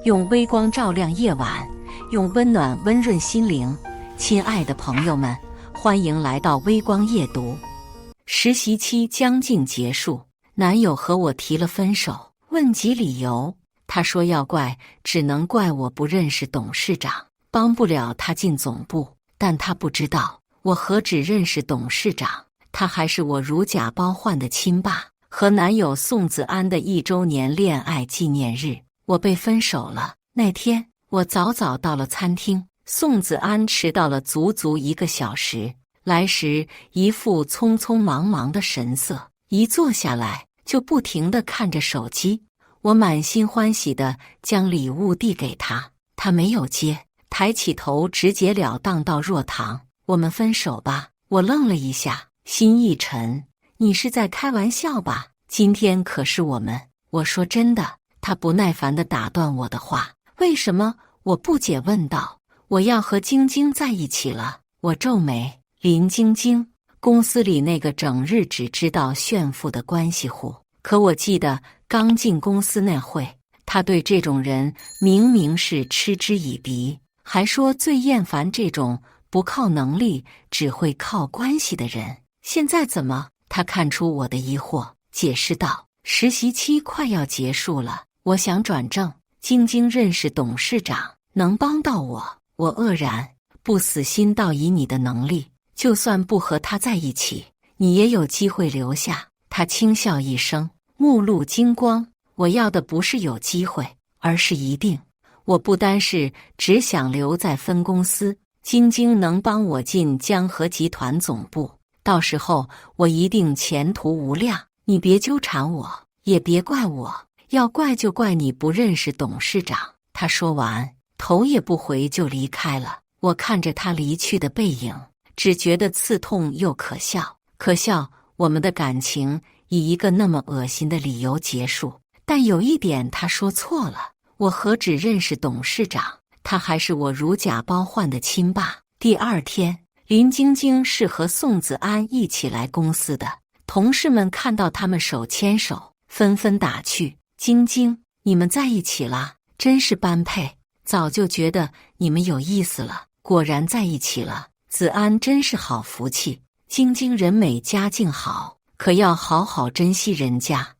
用微光照亮夜晚，用温暖温润心灵。亲爱的朋友们，欢迎来到微光夜读。实习期将近结束，男友和我提了分手，问及理由，他说要怪，只能怪我不认识董事长，帮不了他进总部。但他不知道，我何止认识董事长，他还是我如假包换的亲爸。和男友宋子安的1周年恋爱纪念日，我被分手了。那天我早早到了餐厅，宋子安迟到了足足1个小时，来时一副匆匆忙忙的神色，一坐下来就不停地看着手机。我满心欢喜地将礼物递给他，他没有接，抬起头直截了当道：若棠，我们分手吧。我愣了一下，心一沉，你是在开玩笑吧？今天可是我们……我说真的。他不耐烦地打断我的话，为什么？我不解问道。我要和晶晶在一起了。我皱眉，林晶晶，公司里那个整日只知道炫富的关系户。可我记得刚进公司那会，他对这种人明明是嗤之以鼻，还说最厌烦这种不靠能力只会靠关系的人。现在怎么？他看出我的疑惑，解释道：实习期快要结束了，我想转正，晶晶认识董事长，能帮到我。我愕然，不死心道：以你的能力，就算不和他在一起，你也有机会留下。他轻笑一声，目露金光。我要的不是有机会，而是一定。我不单是只想留在分公司，晶晶能帮我进江河集团总部，到时候我一定前途无量。你别纠缠我，也别怪我，要怪就怪你不认识董事长。他说完，头也不回就离开了。我看着他离去的背影，只觉得刺痛又可笑。可笑我们的感情以一个那么恶心的理由结束，但有一点他说错了，我何止认识董事长，他还是我如假包换的亲爸。第二天，林晶晶是和宋子安一起来公司的，同事们看到他们手牵手，纷纷打趣：晶晶，你们在一起啦，真是般配，早就觉得你们有意思了，果然在一起了。子安真是好福气，晶晶人美家境好，可要好好珍惜人家。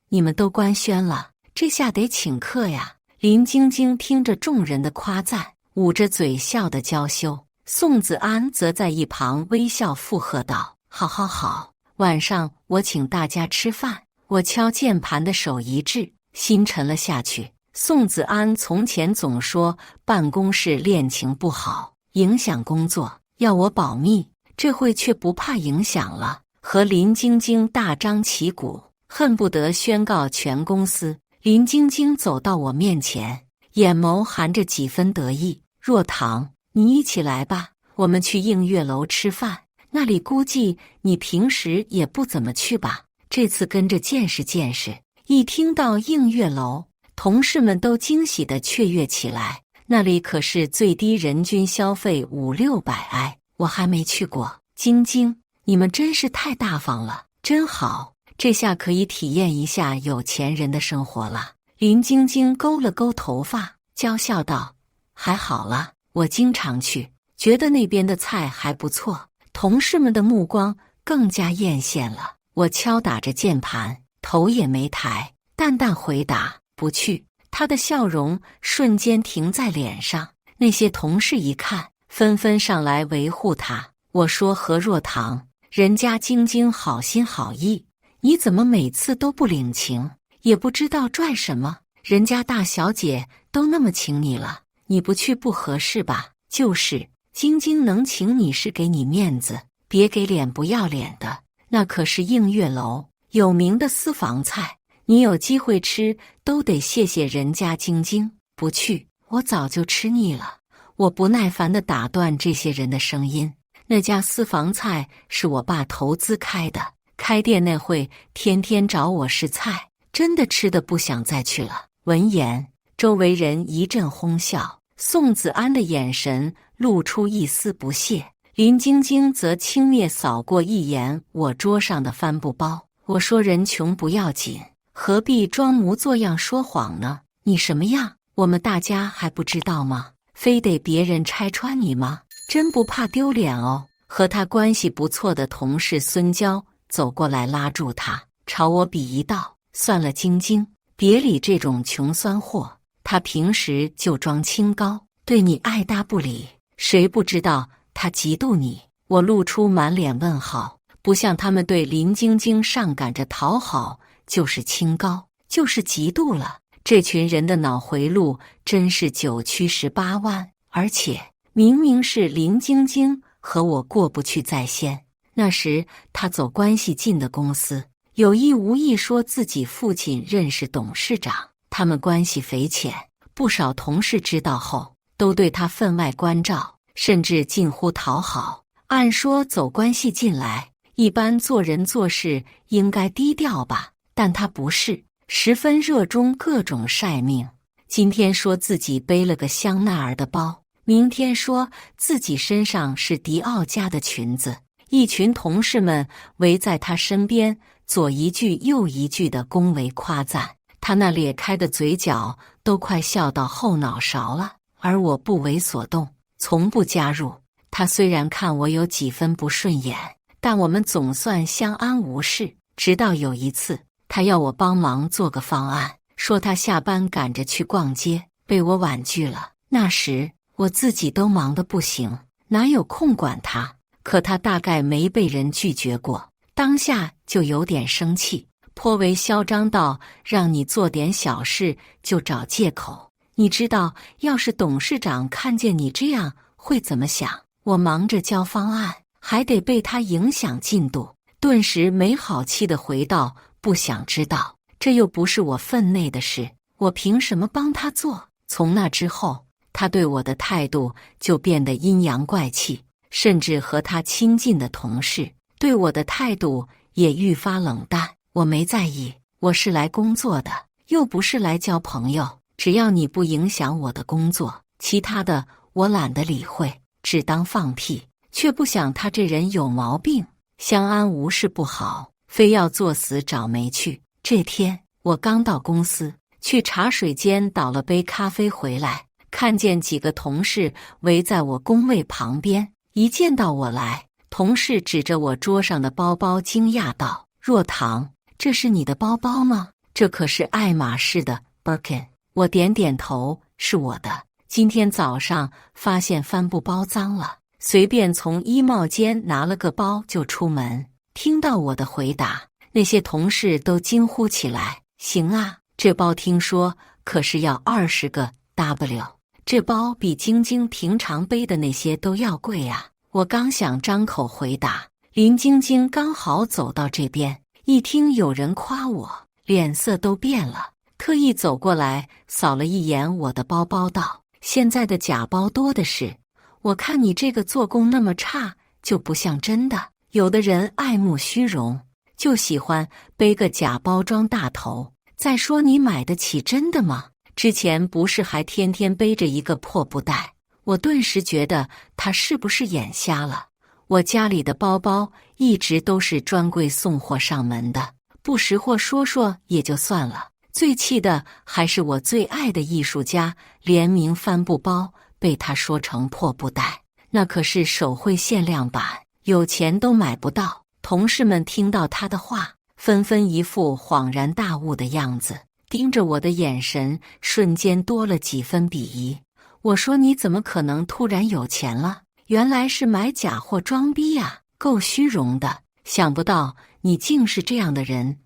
你们都官宣了，这下得请客呀。林晶晶听着众人的夸赞，捂着嘴笑得娇羞。宋子安则在一旁微笑附和道：好好好，晚上我请大家吃饭。我敲键盘的手一滞，心沉了下去。宋子安从前总说办公室恋情不好，影响工作，要我保密，这回却不怕影响了，和林晶晶大张旗鼓，恨不得宣告全公司。林晶晶走到我面前，眼眸含着几分得意：若棠，你一起来吧，我们去映月楼吃饭，那里估计你平时也不怎么去吧，这次跟着见识见识。一听到映月楼，同事们都惊喜地雀跃起来，那里可是最低人均消费500-600埃，我还没去过。晶晶，你们真是太大方了，真好，这下可以体验一下有钱人的生活了。林晶晶勾了勾头发，娇笑道：还好啦，我经常去，觉得那边的菜还不错。同事们的目光更加艳羡了。我敲打着键盘，头也没抬，淡淡回答：不去。他的笑容瞬间停在脸上，那些同事一看，纷纷上来维护他。我说：何若棠，人家晶晶好心好意，你怎么每次都不领情，也不知道拽什么？人家大小姐都那么请你了，你不去不合适吧？就是，晶晶能请你是给你面子，别给脸不要脸的。那可是映月楼有名的私房菜，你有机会吃都得谢谢人家晶晶。不去，我早就吃腻了。我不耐烦地打断这些人的声音。那家私房菜是我爸投资开的，开店那会天天找我试菜，真的吃得不想再去了。闻言，周围人一阵哄笑，宋子安的眼神露出一丝不屑，林晶晶则轻蔑扫过一眼我桌上的帆布包。我说人穷不要紧，何必装模作样说谎呢？你什么样，我们大家还不知道吗？非得别人拆穿你吗？真不怕丢脸哦。”和他关系不错的同事孙娇走过来拉住他，朝我鄙夷道：“算了，晶晶，别理这种穷酸货，他平时就装清高，对你爱搭不理，谁不知道他嫉妒你？”我露出满脸问号，不像他们对林晶晶上赶着讨好，就是清高，就是嫉妒了。这群人的脑回路真是9曲18弯，而且明明是林晶晶和我过不去在先。那时他走关系近的公司，有意无意说自己父亲认识董事长，他们关系匪浅，不少同事知道后都对他分外关照，甚至近乎讨好。按说走关系近来，一般做人做事应该低调吧，但他不是，十分热衷各种晒命。今天说自己背了个香奈儿的包，明天说自己身上是迪奥家的裙子，一群同事们围在他身边，左一句右一句的恭维夸赞，他那咧开的嘴角都快笑到后脑勺了。而我不为所动，从不加入。他虽然看我有几分不顺眼，但我们总算相安无事。直到有一次，他要我帮忙做个方案，说他下班赶着去逛街，被我婉拒了。那时我自己都忙得不行，哪有空管他？可他大概没被人拒绝过，当下就有点生气，颇为嚣张道：“让你做点小事就找借口，你知道要是董事长看见你这样会怎么想？”我忙着交方案，还得被他影响进度，顿时没好气地回道：“不想知道，这又不是我分内的事，我凭什么帮他做？”从那之后，他对我的态度就变得阴阳怪气，甚至和他亲近的同事对我的态度也愈发冷淡。我没在意，我是来工作的，又不是来交朋友，只要你不影响我的工作，其他的我懒得理会，只当放屁。却不想他这人有毛病，相安无事不好，非要作死找没趣。这天我刚到公司，去茶水间倒了杯咖啡回来，看见几个同事围在我工位旁边，一见到我来，同事指着我桌上的包包惊讶道：“若棠，这是你的包包吗？这可是爱马仕的 Birkin。” 我点点头，是我的。今天早上发现帆布包脏了，随便从衣帽间拿了个包就出门。听到我的回答，那些同事都惊呼起来：“行啊，这包听说可是要20个 W， 这包比晶晶平常背的那些都要贵啊！”我刚想张口回答，林晶晶刚好走到这边，一听有人夸我，脸色都变了，特意走过来扫了一眼我的包包，道：“现在的假包多的是，我看你这个做工那么差，就不像真的。有的人爱慕虚荣，就喜欢背个假包装大头。再说你买得起真的吗？之前不是还天天背着一个破布袋？”我顿时觉得他是不是眼瞎了？我家里的包包一直都是专柜送货上门的，不识货说说也就算了，最气的还是我最爱的艺术家联名帆布包被他说成破布袋，那可是手绘限量版，有钱都买不到。同事们听到他的话，纷纷一副恍然大悟的样子，盯着我的眼神瞬间多了几分鄙夷。我说：“你怎么可能突然有钱了？原来是买假货装逼呀，够虚荣的。想不到你竟是这样的人，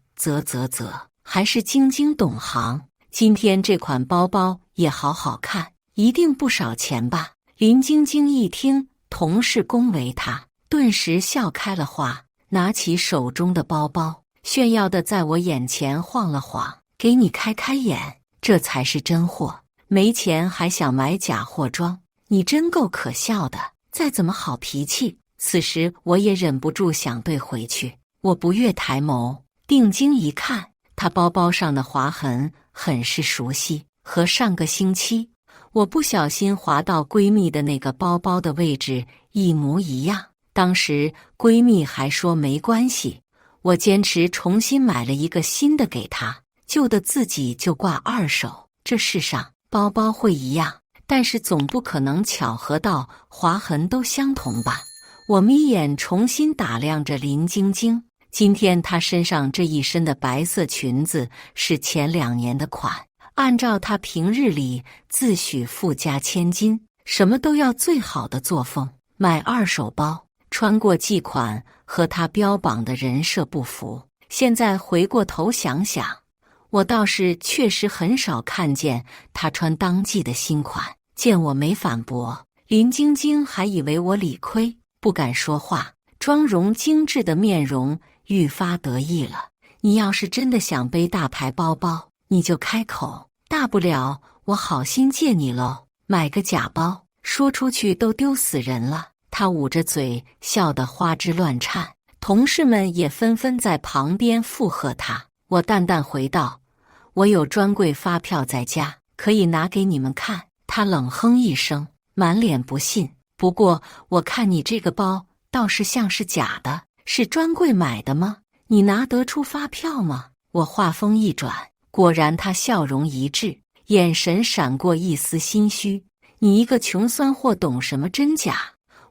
还是晶晶懂行。今天这款包包也好好看，一定不少钱吧？”林晶晶一听同事恭维她，顿时笑开了花，拿起手中的包包，炫耀地在我眼前晃了晃：“给你开开眼，这才是真货。没钱还想买假货装，你真够可笑的！再怎么好脾气，此时我也忍不住想对回去。我不越抬眸，定睛一看，他包包上的划痕很是熟悉，和上个星期我不小心划到闺蜜的那个包包的位置一模一样。当时闺蜜还说没关系，我坚持重新买了一个新的给她，旧的自己就挂二手。这世上包包会一样，但是总不可能巧合到划痕都相同吧？我眯眼重新打量着林晶晶，今天她身上这一身的白色裙子是前2年的款，按照她平日里自诩富家千金，什么都要最好的作风，买二手包穿过季款和她标榜的人设不符。现在回过头想想，我倒是确实很少看见她穿当季的新款。见我没反驳，林晶晶还以为我理亏，不敢说话，妆容精致的面容愈发得意了。你要是真的想背大牌包包，你就开口，大不了我好心借你喽。买个假包，说出去都丢死人了。他捂着嘴笑得花枝乱颤，同事们也纷纷在旁边附和他。我淡淡回道：我有专柜发票在家，可以拿给你们看。他冷哼一声，满脸不信。不过我看你这个包倒是像是假的，是专柜买的吗？你拿得出发票吗？我话锋一转，果然他笑容一致，眼神闪过一丝心虚。你一个穷酸货懂什么真假？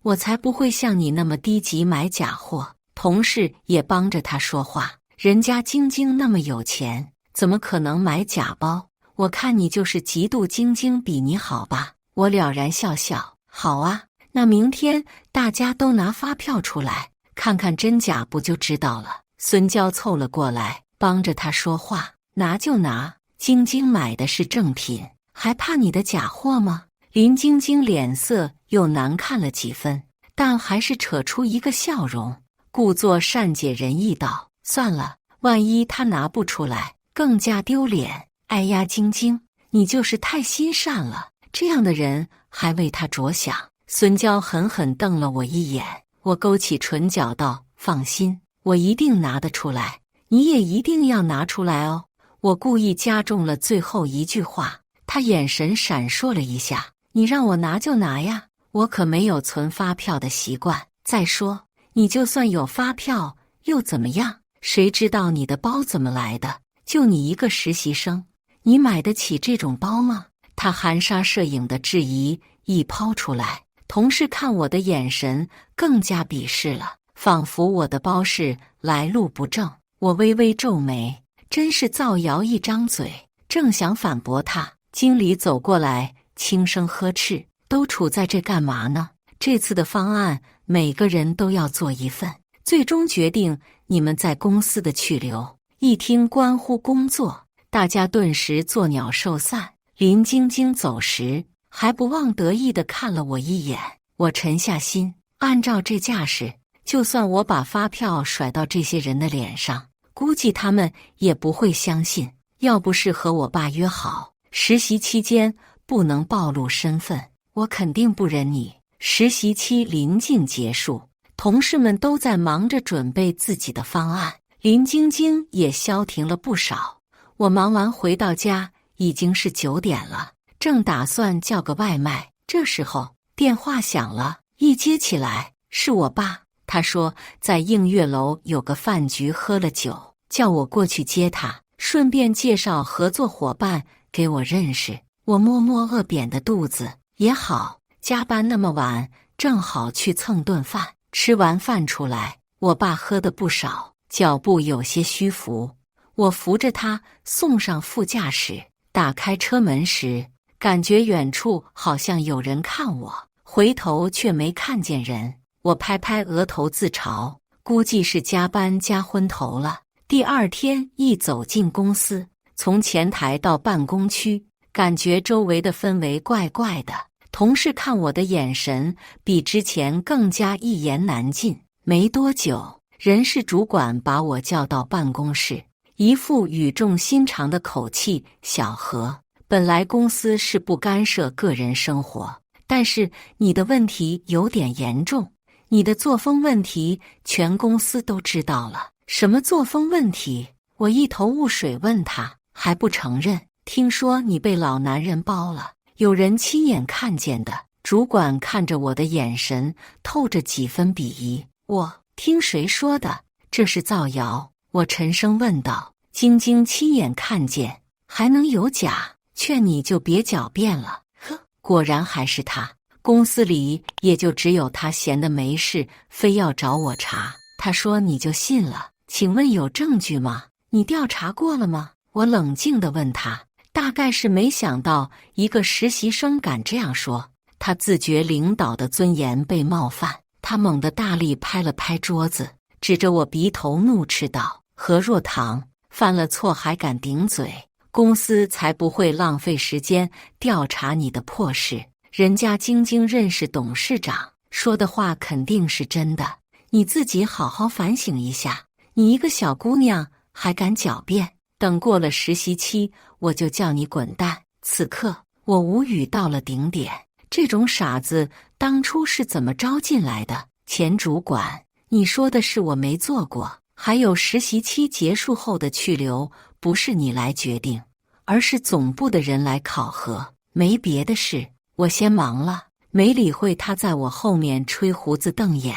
我才不会像你那么低级买假货。同事也帮着他说话，人家晶晶那么有钱，怎么可能买假包？我看你就是嫉妒晶晶比你好吧？我了然笑笑，好啊，那明天大家都拿发票出来，看看真假不就知道了。孙娇凑了过来，帮着他说话，拿就拿，晶晶买的是正品，还怕你的假货吗？林晶晶脸色又难看了几分，但还是扯出一个笑容，故作善解人意道：算了，万一他拿不出来，更加丢脸。哎呀，晶晶，你就是太心善了，这样的人还为他着想。孙娇狠狠瞪了我一眼，我勾起唇角道：放心，我一定拿得出来，你也一定要拿出来哦。我故意加重了最后一句话，他眼神闪烁了一下，你让我拿就拿呀，我可没有存发票的习惯。再说，你就算有发票又怎么样？谁知道你的包怎么来的？就你一个实习生，你买得起这种包吗？他含沙射影的质疑一抛出来，同事看我的眼神更加鄙视了，仿佛我的包是来路不正。我微微皱眉，真是造谣一张嘴，正想反驳他，经理走过来轻声呵斥：都处在这干嘛呢？这次的方案每个人都要做一份，最终决定你们在公司的去留。一听关乎工作，大家顿时作鸟兽散。林晶晶走时还不忘得意地看了我一眼，我沉下心，按照这架势，就算我把发票甩到这些人的脸上，估计他们也不会相信。要不是和我爸约好，实习期间不能暴露身份，我肯定不忍你。实习期临近结束，同事们都在忙着准备自己的方案，林晶晶也消停了不少。我忙完回到家已经是9点了，正打算叫个外卖，这时候电话响了，一接起来是我爸。他说在映月楼有个饭局喝了酒，叫我过去接他，顺便介绍合作伙伴给我认识。我摸摸饿扁的肚子，也好，加班那么晚，正好去蹭顿饭。吃完饭出来，我爸喝得不少，脚步有些虚浮。我扶着他送上副驾驶，打开车门时，感觉远处好像有人看我，回头却没看见人。我拍拍额头自嘲，估计是加班加昏头了。第二天一走进公司，从前台到办公区，感觉周围的氛围怪怪的，同事看我的眼神比之前更加一言难尽。没多久，人事主管把我叫到办公室，一副语重心长的口气：小何，本来公司是不干涉个人生活，但是你的问题有点严重，你的作风问题全公司都知道了。什么作风问题？我一头雾水问他，还不承认？听说你被老男人包了，有人亲眼看见的。主管看着我的眼神透着几分鄙夷。我听谁说的？这是造谣。我沉声问道。晶晶亲眼看见，还能有假？劝你就别狡辩了。呵，果然还是他。公司里也就只有他闲得没事，非要找我茬。他说你就信了？请问有证据吗？你调查过了吗？我冷静地问他，大概是没想到一个实习生敢这样说。他自觉领导的尊严被冒犯，他猛地大力拍了拍桌子，指着我鼻头怒斥道：何若棠，犯了错还敢顶嘴，公司才不会浪费时间调查你的破事。人家晶晶认识董事长，说的话肯定是真的，你自己好好反省一下。你一个小姑娘还敢狡辩？等过了实习期，我就叫你滚蛋。此刻我无语到了顶点，这种傻子当初是怎么招进来的？钱主管，你说的是我没做过，还有实习期结束后的去留，不是你来决定，而是总部的人来考核，没别的事。我先忙了，没理会他在我后面吹胡子瞪眼，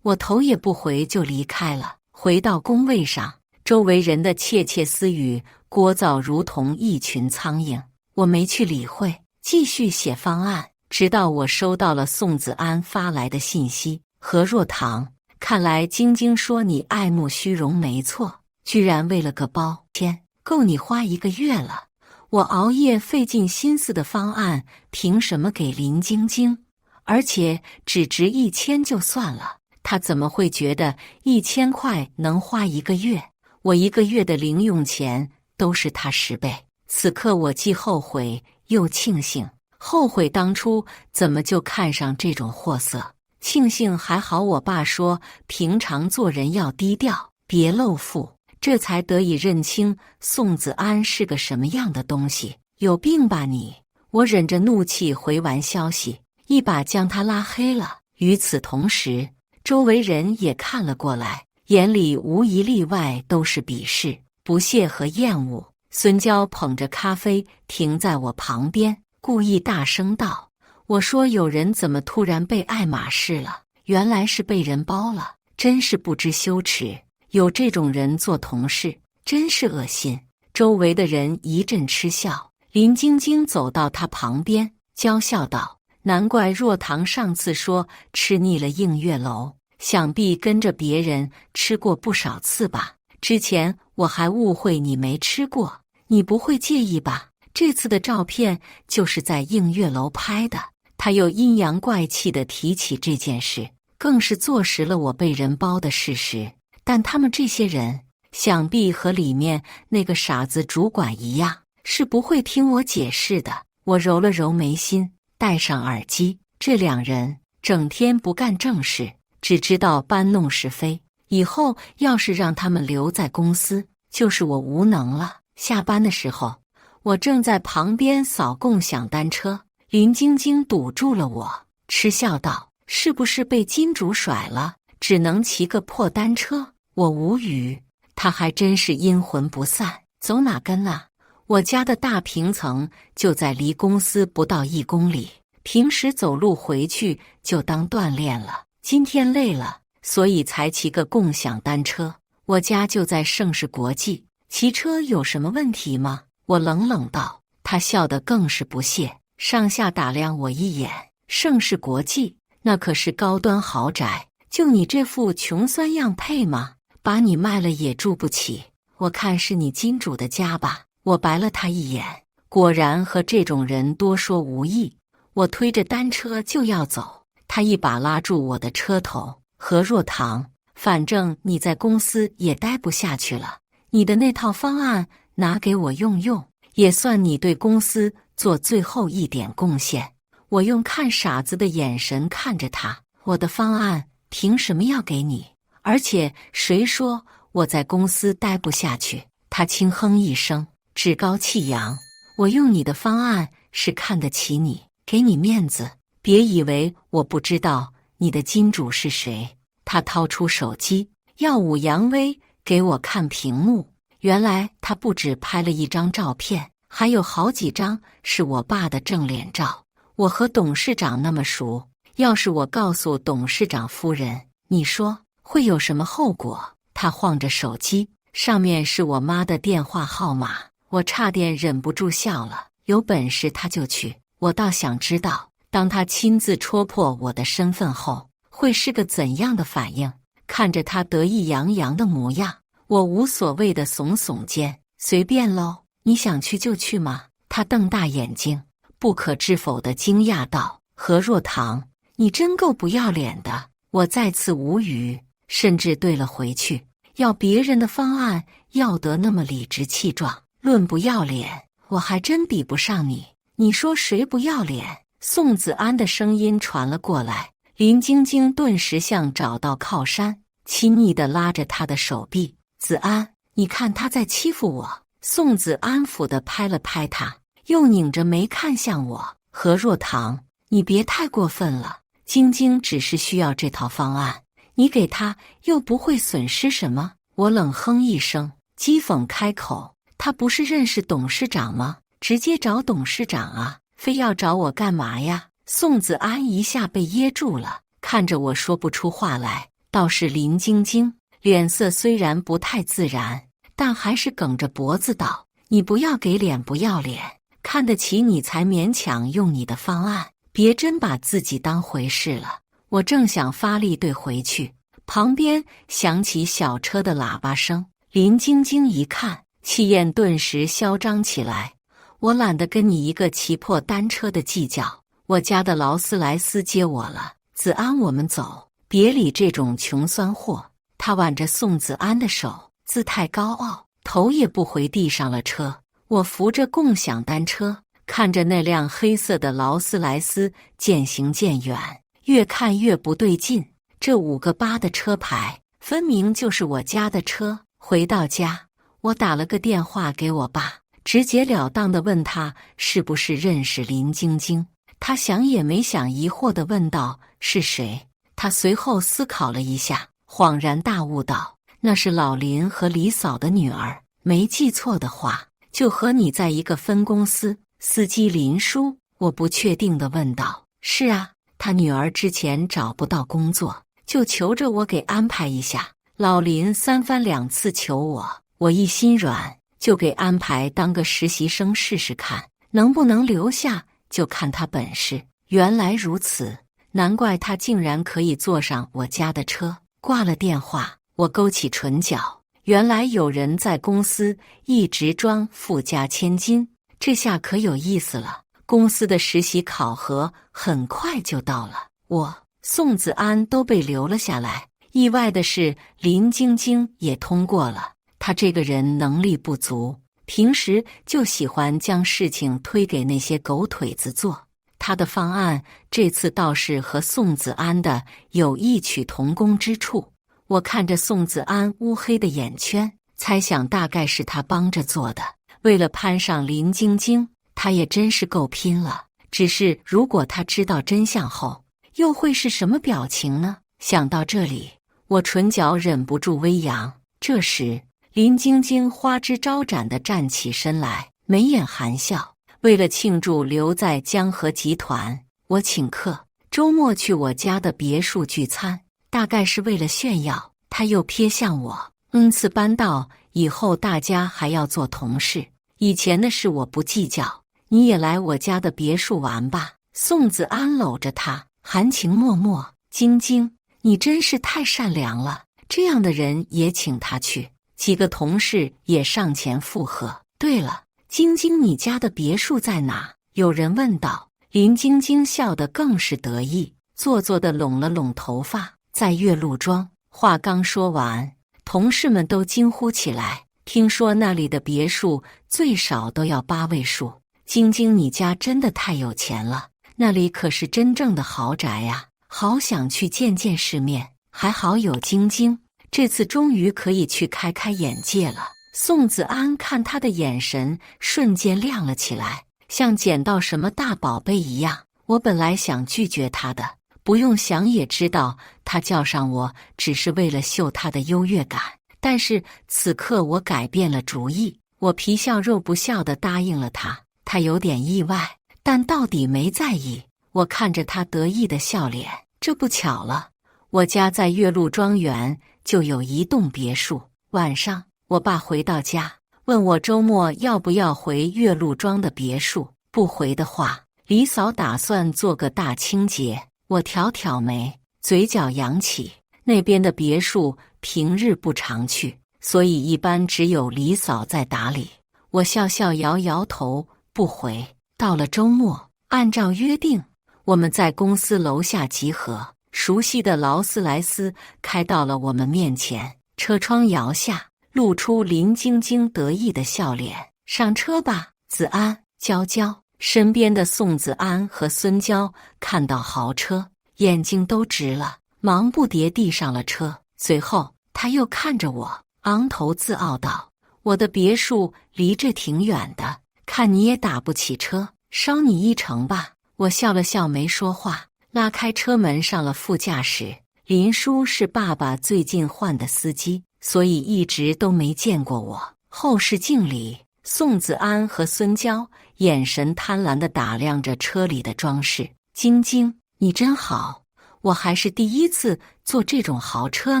我头也不回就离开了。回到工位上，周围人的窃窃私语聒噪如同一群苍蝇，我没去理会，继续写方案，直到我收到了宋子安发来的信息：何若棠，看来晶晶说你爱慕虚荣没错，居然为了个包签够你花1个月了。我熬夜费尽心思的方案，凭什么给林晶晶？而且只值1000就算了，她怎么会觉得1000块能花1个月？我1个月的零用钱都是她10倍。此刻我既后悔又庆幸，后悔当初怎么就看上这种货色，庆幸还好我爸说平常做人要低调，别露富。这才得以认清宋子安是个什么样的东西。有病吧你！我忍着怒气回完消息，一把将他拉黑了。与此同时，周围人也看了过来，眼里无一例外都是鄙视、不屑和厌恶。孙娇捧着咖啡停在我旁边，故意大声道：我说有人怎么突然被爱马仕了？原来是被人包了，真是不知羞耻。有这种人做同事，真是恶心。周围的人一阵嗤笑。林晶晶走到他旁边，娇笑道：难怪若棠上次说吃腻了映月楼，想必跟着别人吃过不少次吧？之前我还误会你没吃过，你不会介意吧？这次的照片就是在映月楼拍的。他又阴阳怪气地提起这件事，更是坐实了我被人包的事实。但他们这些人想必和里面那个傻子主管一样，是不会听我解释的。我揉了揉眉心，戴上耳机。这2人整天不干正事，只知道搬弄是非，以后要是让他们留在公司，就是我无能了。下班的时候，我正在旁边扫共享单车，林晶晶堵住了我，嗤笑道：是不是被金主甩了，只能骑个破单车？我无语，他还真是阴魂不散。走哪跟啊？我家的大平层就在离公司不到1公里，平时走路回去就当锻炼了。今天累了，所以才骑个共享单车。我家就在盛世国际，骑车有什么问题吗？我冷冷道。他笑得更是不屑，上下打量我一眼。盛世国际那可是高端豪宅，就你这副穷酸样配吗？把你卖了也住不起，我看是你金主的家吧。我白了他一眼，果然和这种人多说无益。我推着单车就要走，他一把拉住我的车头：何若棠，反正你在公司也待不下去了，你的那套方案拿给我用用，也算你对公司做最后一点贡献。我用看傻子的眼神看着他，我的方案凭什么要给你？而且谁说我在公司待不下去？他轻哼一声，趾高气扬：我用你的方案是看得起你，给你面子，别以为我不知道你的金主是谁。他掏出手机，耀武扬威给我看屏幕。原来他不只拍了1张照片，还有好几张是我爸的正脸照。我和董事长那么熟，要是我告诉董事长夫人，你说会有什么后果？他晃着手机，上面是我妈的电话号码，我差点忍不住笑了。有本事他就去。我倒想知道，当他亲自戳破我的身份后，会是个怎样的反应。看着他得意洋洋的模样，我无所谓的耸耸肩，随便喽，你想去就去嘛。他瞪大眼睛，不可置否地惊讶道：何若棠，你真够不要脸的。我再次无语，甚至对了回去，要别人的方案要得那么理直气壮。论不要脸，我还真比不上你。你说谁不要脸？宋子安的声音传了过来。林晶晶顿时像找到靠山，亲昵地拉着他的手臂。子安，你看他在欺负我。宋子安抚地拍了拍他，又拧着眉看向我。何若棠，你别太过分了。晶晶只是需要这套方案，你给他又不会损失什么。我冷哼一声，讥讽开口：他不是认识董事长吗？直接找董事长啊，非要找我干嘛呀？宋子安一下被噎住了，看着我说不出话来。倒是林晶晶脸色虽然不太自然，但还是梗着脖子道：你不要给脸不要脸，看得起你才勉强用你的方案，别真把自己当回事了。我正想发力对回去，旁边响起小车的喇叭声。林晶晶一看，气焰顿时嚣张起来。我懒得跟你一个骑破单车的计较，我家的劳斯莱斯接我了。子安，我们走，别理这种穷酸货。他挽着宋子安的手，姿态高傲，头也不回地上了车。我扶着共享单车，看着那辆黑色的劳斯莱斯渐行渐远，越看越不对劲。这5个8的车牌，分明就是我家的车。回到家，我打了个电话给我爸，直截了当地问他是不是认识林晶晶。他想也没想，疑惑地问道：是谁？他随后思考了一下，恍然大悟道：那是老林和李嫂的女儿，没记错的话，就和你在一个分公司。司机林叔，我不确定地问道。是啊，他女儿之前找不到工作，就求着我给安排一下。老林3番2次求我，我一心软，就给安排当个实习生试试看，能不能留下就看他本事。原来如此，难怪他竟然可以坐上我家的车。挂了电话，我勾起唇角，原来有人在公司一直装富家千金，这下可有意思了。公司的实习考核很快就到了，宋子安都被留了下来。意外的是，林晶晶也通过了。她这个人能力不足，平时就喜欢将事情推给那些狗腿子做。她的方案这次倒是和宋子安的有异曲同工之处。我看着宋子安乌黑的眼圈，猜想大概是他帮着做的。为了攀上林晶晶，他也真是够拼了。只是如果他知道真相后，又会是什么表情呢？想到这里，我唇角忍不住微扬。这时，林晶晶花枝招展地站起身来，眉眼含笑。为了庆祝留在江河集团，我请客，周末去我家的别墅聚餐，大概是为了炫耀。他又瞥向我，次搬到以后大家还要做同事，以前的事我不计较，你也来我家的别墅玩吧。宋子安搂着他，含情脉脉。晶晶，你真是太善良了，这样的人也请他去。几个同事也上前附和。对了，晶晶，你家的别墅在哪？有人问道。林晶晶笑得更是得意，做作地拢了拢头发，在岳麓庄。话刚说完，同事们都惊呼起来。听说那里的别墅最少都要8位数。晶晶，你家真的太有钱了，那里可是真正的豪宅呀，好想去见见世面。还好有晶晶，这次终于可以去开开眼界了。宋子安看他的眼神瞬间亮了起来，像捡到什么大宝贝一样。我本来想拒绝他的，不用想也知道他叫上我只是为了秀他的优越感。但是此刻我改变了主意，我皮笑肉不笑地答应了他。他有点意外，但到底没在意。我看着他得意的笑脸，这不巧了，我家在岳麓庄园就有一栋别墅。晚上，我爸回到家，问我周末要不要回岳麓庄的别墅。不回的话，李嫂打算做个大清洁。我挑挑眉，嘴角扬起。那边的别墅平日不常去，所以一般只有李嫂在打理。我笑笑摇摇头，不回。到了周末，按照约定，我们在公司楼下集合。熟悉的劳斯莱斯开到了我们面前，车窗摇下，露出林晶晶得意的笑脸。上车吧，子安、娇娇。身边的宋子安和孙娇看到豪车，眼睛都直了，忙不迭地上了车。随后他又看着我，昂头自傲道：“我的别墅离这挺远的，看你也打不起车，捎你一程吧。”我笑了笑，没说话，拉开车门上了副驾驶。林叔是爸爸最近换的司机，所以一直都没见过我。后视镜里，宋子安和孙娇眼神贪婪地打量着车里的装饰。晶晶，你真好，我还是第一次坐这种豪车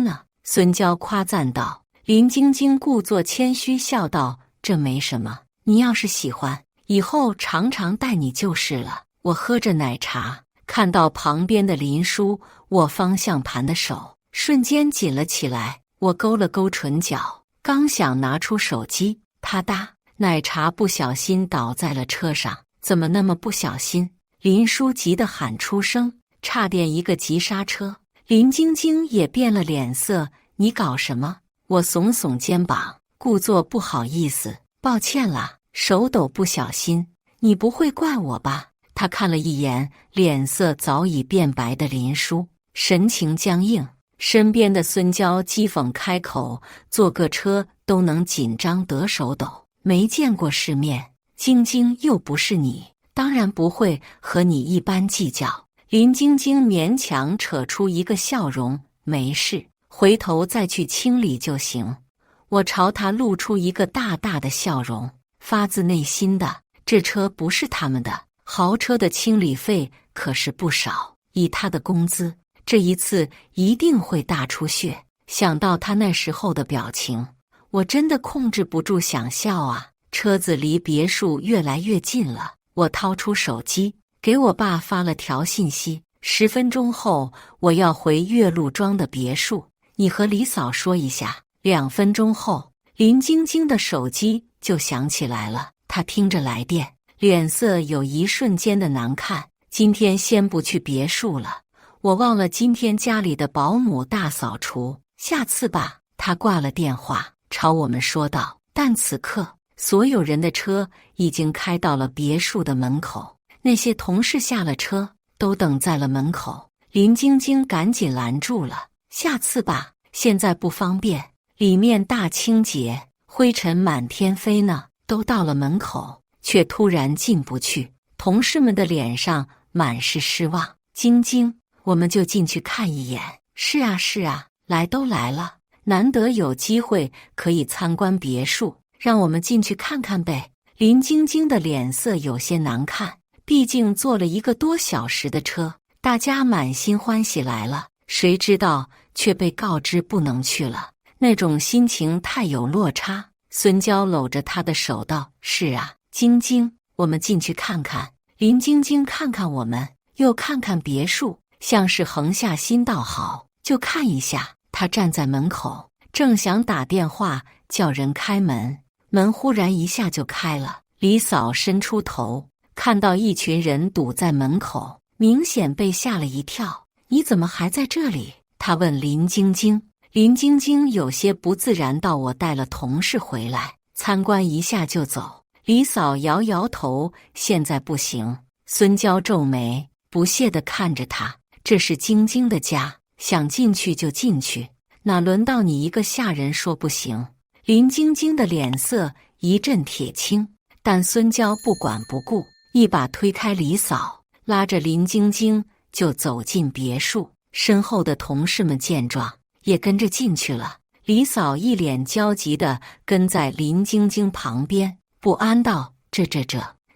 呢。孙娇夸赞道。林晶晶故作谦虚笑道：“这没什么，你要是喜欢，以后常常带你就是了。”我喝着奶茶，看到旁边的林叔握方向盘的手瞬间紧了起来。我勾了勾唇角，刚想拿出手机，啪嗒，奶茶不小心倒在了车上。怎么那么不小心？林叔急得喊出声，差点一个急刹车。林晶晶也变了脸色，你搞什么？我耸耸肩膀，故作不好意思，抱歉啦，手抖不小心。你不会怪我吧？他看了一眼脸色早已变白的林叔，神情僵硬。身边的孙娇讥讽开口：“坐个车都能紧张得手抖，没见过世面。晶晶又不是你，当然不会和你一般计较。”林晶晶勉强扯出一个笑容：“没事，回头再去清理就行。”我朝他露出一个大大的笑容，发自内心的：这车不是他们的。豪车的清理费可是不少，以他的工资，这一次一定会大出血。想到他那时候的表情，我真的控制不住想笑啊。车子离别墅越来越近了，我掏出手机，给我爸发了条信息：10分钟后我要回岳麓庄的别墅，你和李嫂说一下。2分钟后，林晶晶的手机就响起来了，她听着来电，脸色有一瞬间的难看。今天先不去别墅了，我忘了今天家里的保姆大扫除，下次吧。他挂了电话，朝我们说道。但此刻，所有人的车已经开到了别墅的门口，那些同事下了车，都等在了门口。林晶晶赶紧拦住了，下次吧，现在不方便，里面大清洁，灰尘满天飞呢。都到了门口，却突然进不去，同事们的脸上满是失望。晶晶，我们就进去看一眼。是啊是啊，来都来了，难得有机会可以参观别墅，让我们进去看看呗。林晶晶的脸色有些难看，毕竟坐了1个多小时的车，大家满心欢喜来了，谁知道却被告知不能去了，那种心情太有落差。孙娇搂着他的手道：“是啊，晶晶，我们进去看看。”林晶晶看看我们，又看看别墅，像是横下心道：“好，就看一下。”他站在门口，正想打电话叫人开门，门忽然一下就开了。李嫂伸出头，看到一群人堵在门口，明显被吓了一跳。“你怎么还在这里？”他问林晶晶。林晶晶有些不自然道：“我带了同事回来，参观一下就走。”李嫂摇摇头：“现在不行。”孙娇皱眉，不屑地看着他：“这是晶晶的家，想进去就进去，哪轮到你一个下人说不行？”林晶晶的脸色一阵铁青，但孙娇不管不顾，一把推开李嫂，拉着林晶晶就走进别墅。身后的同事们见状，也跟着进去了。李嫂一脸焦急地跟在林晶晶旁边，不安道：“这，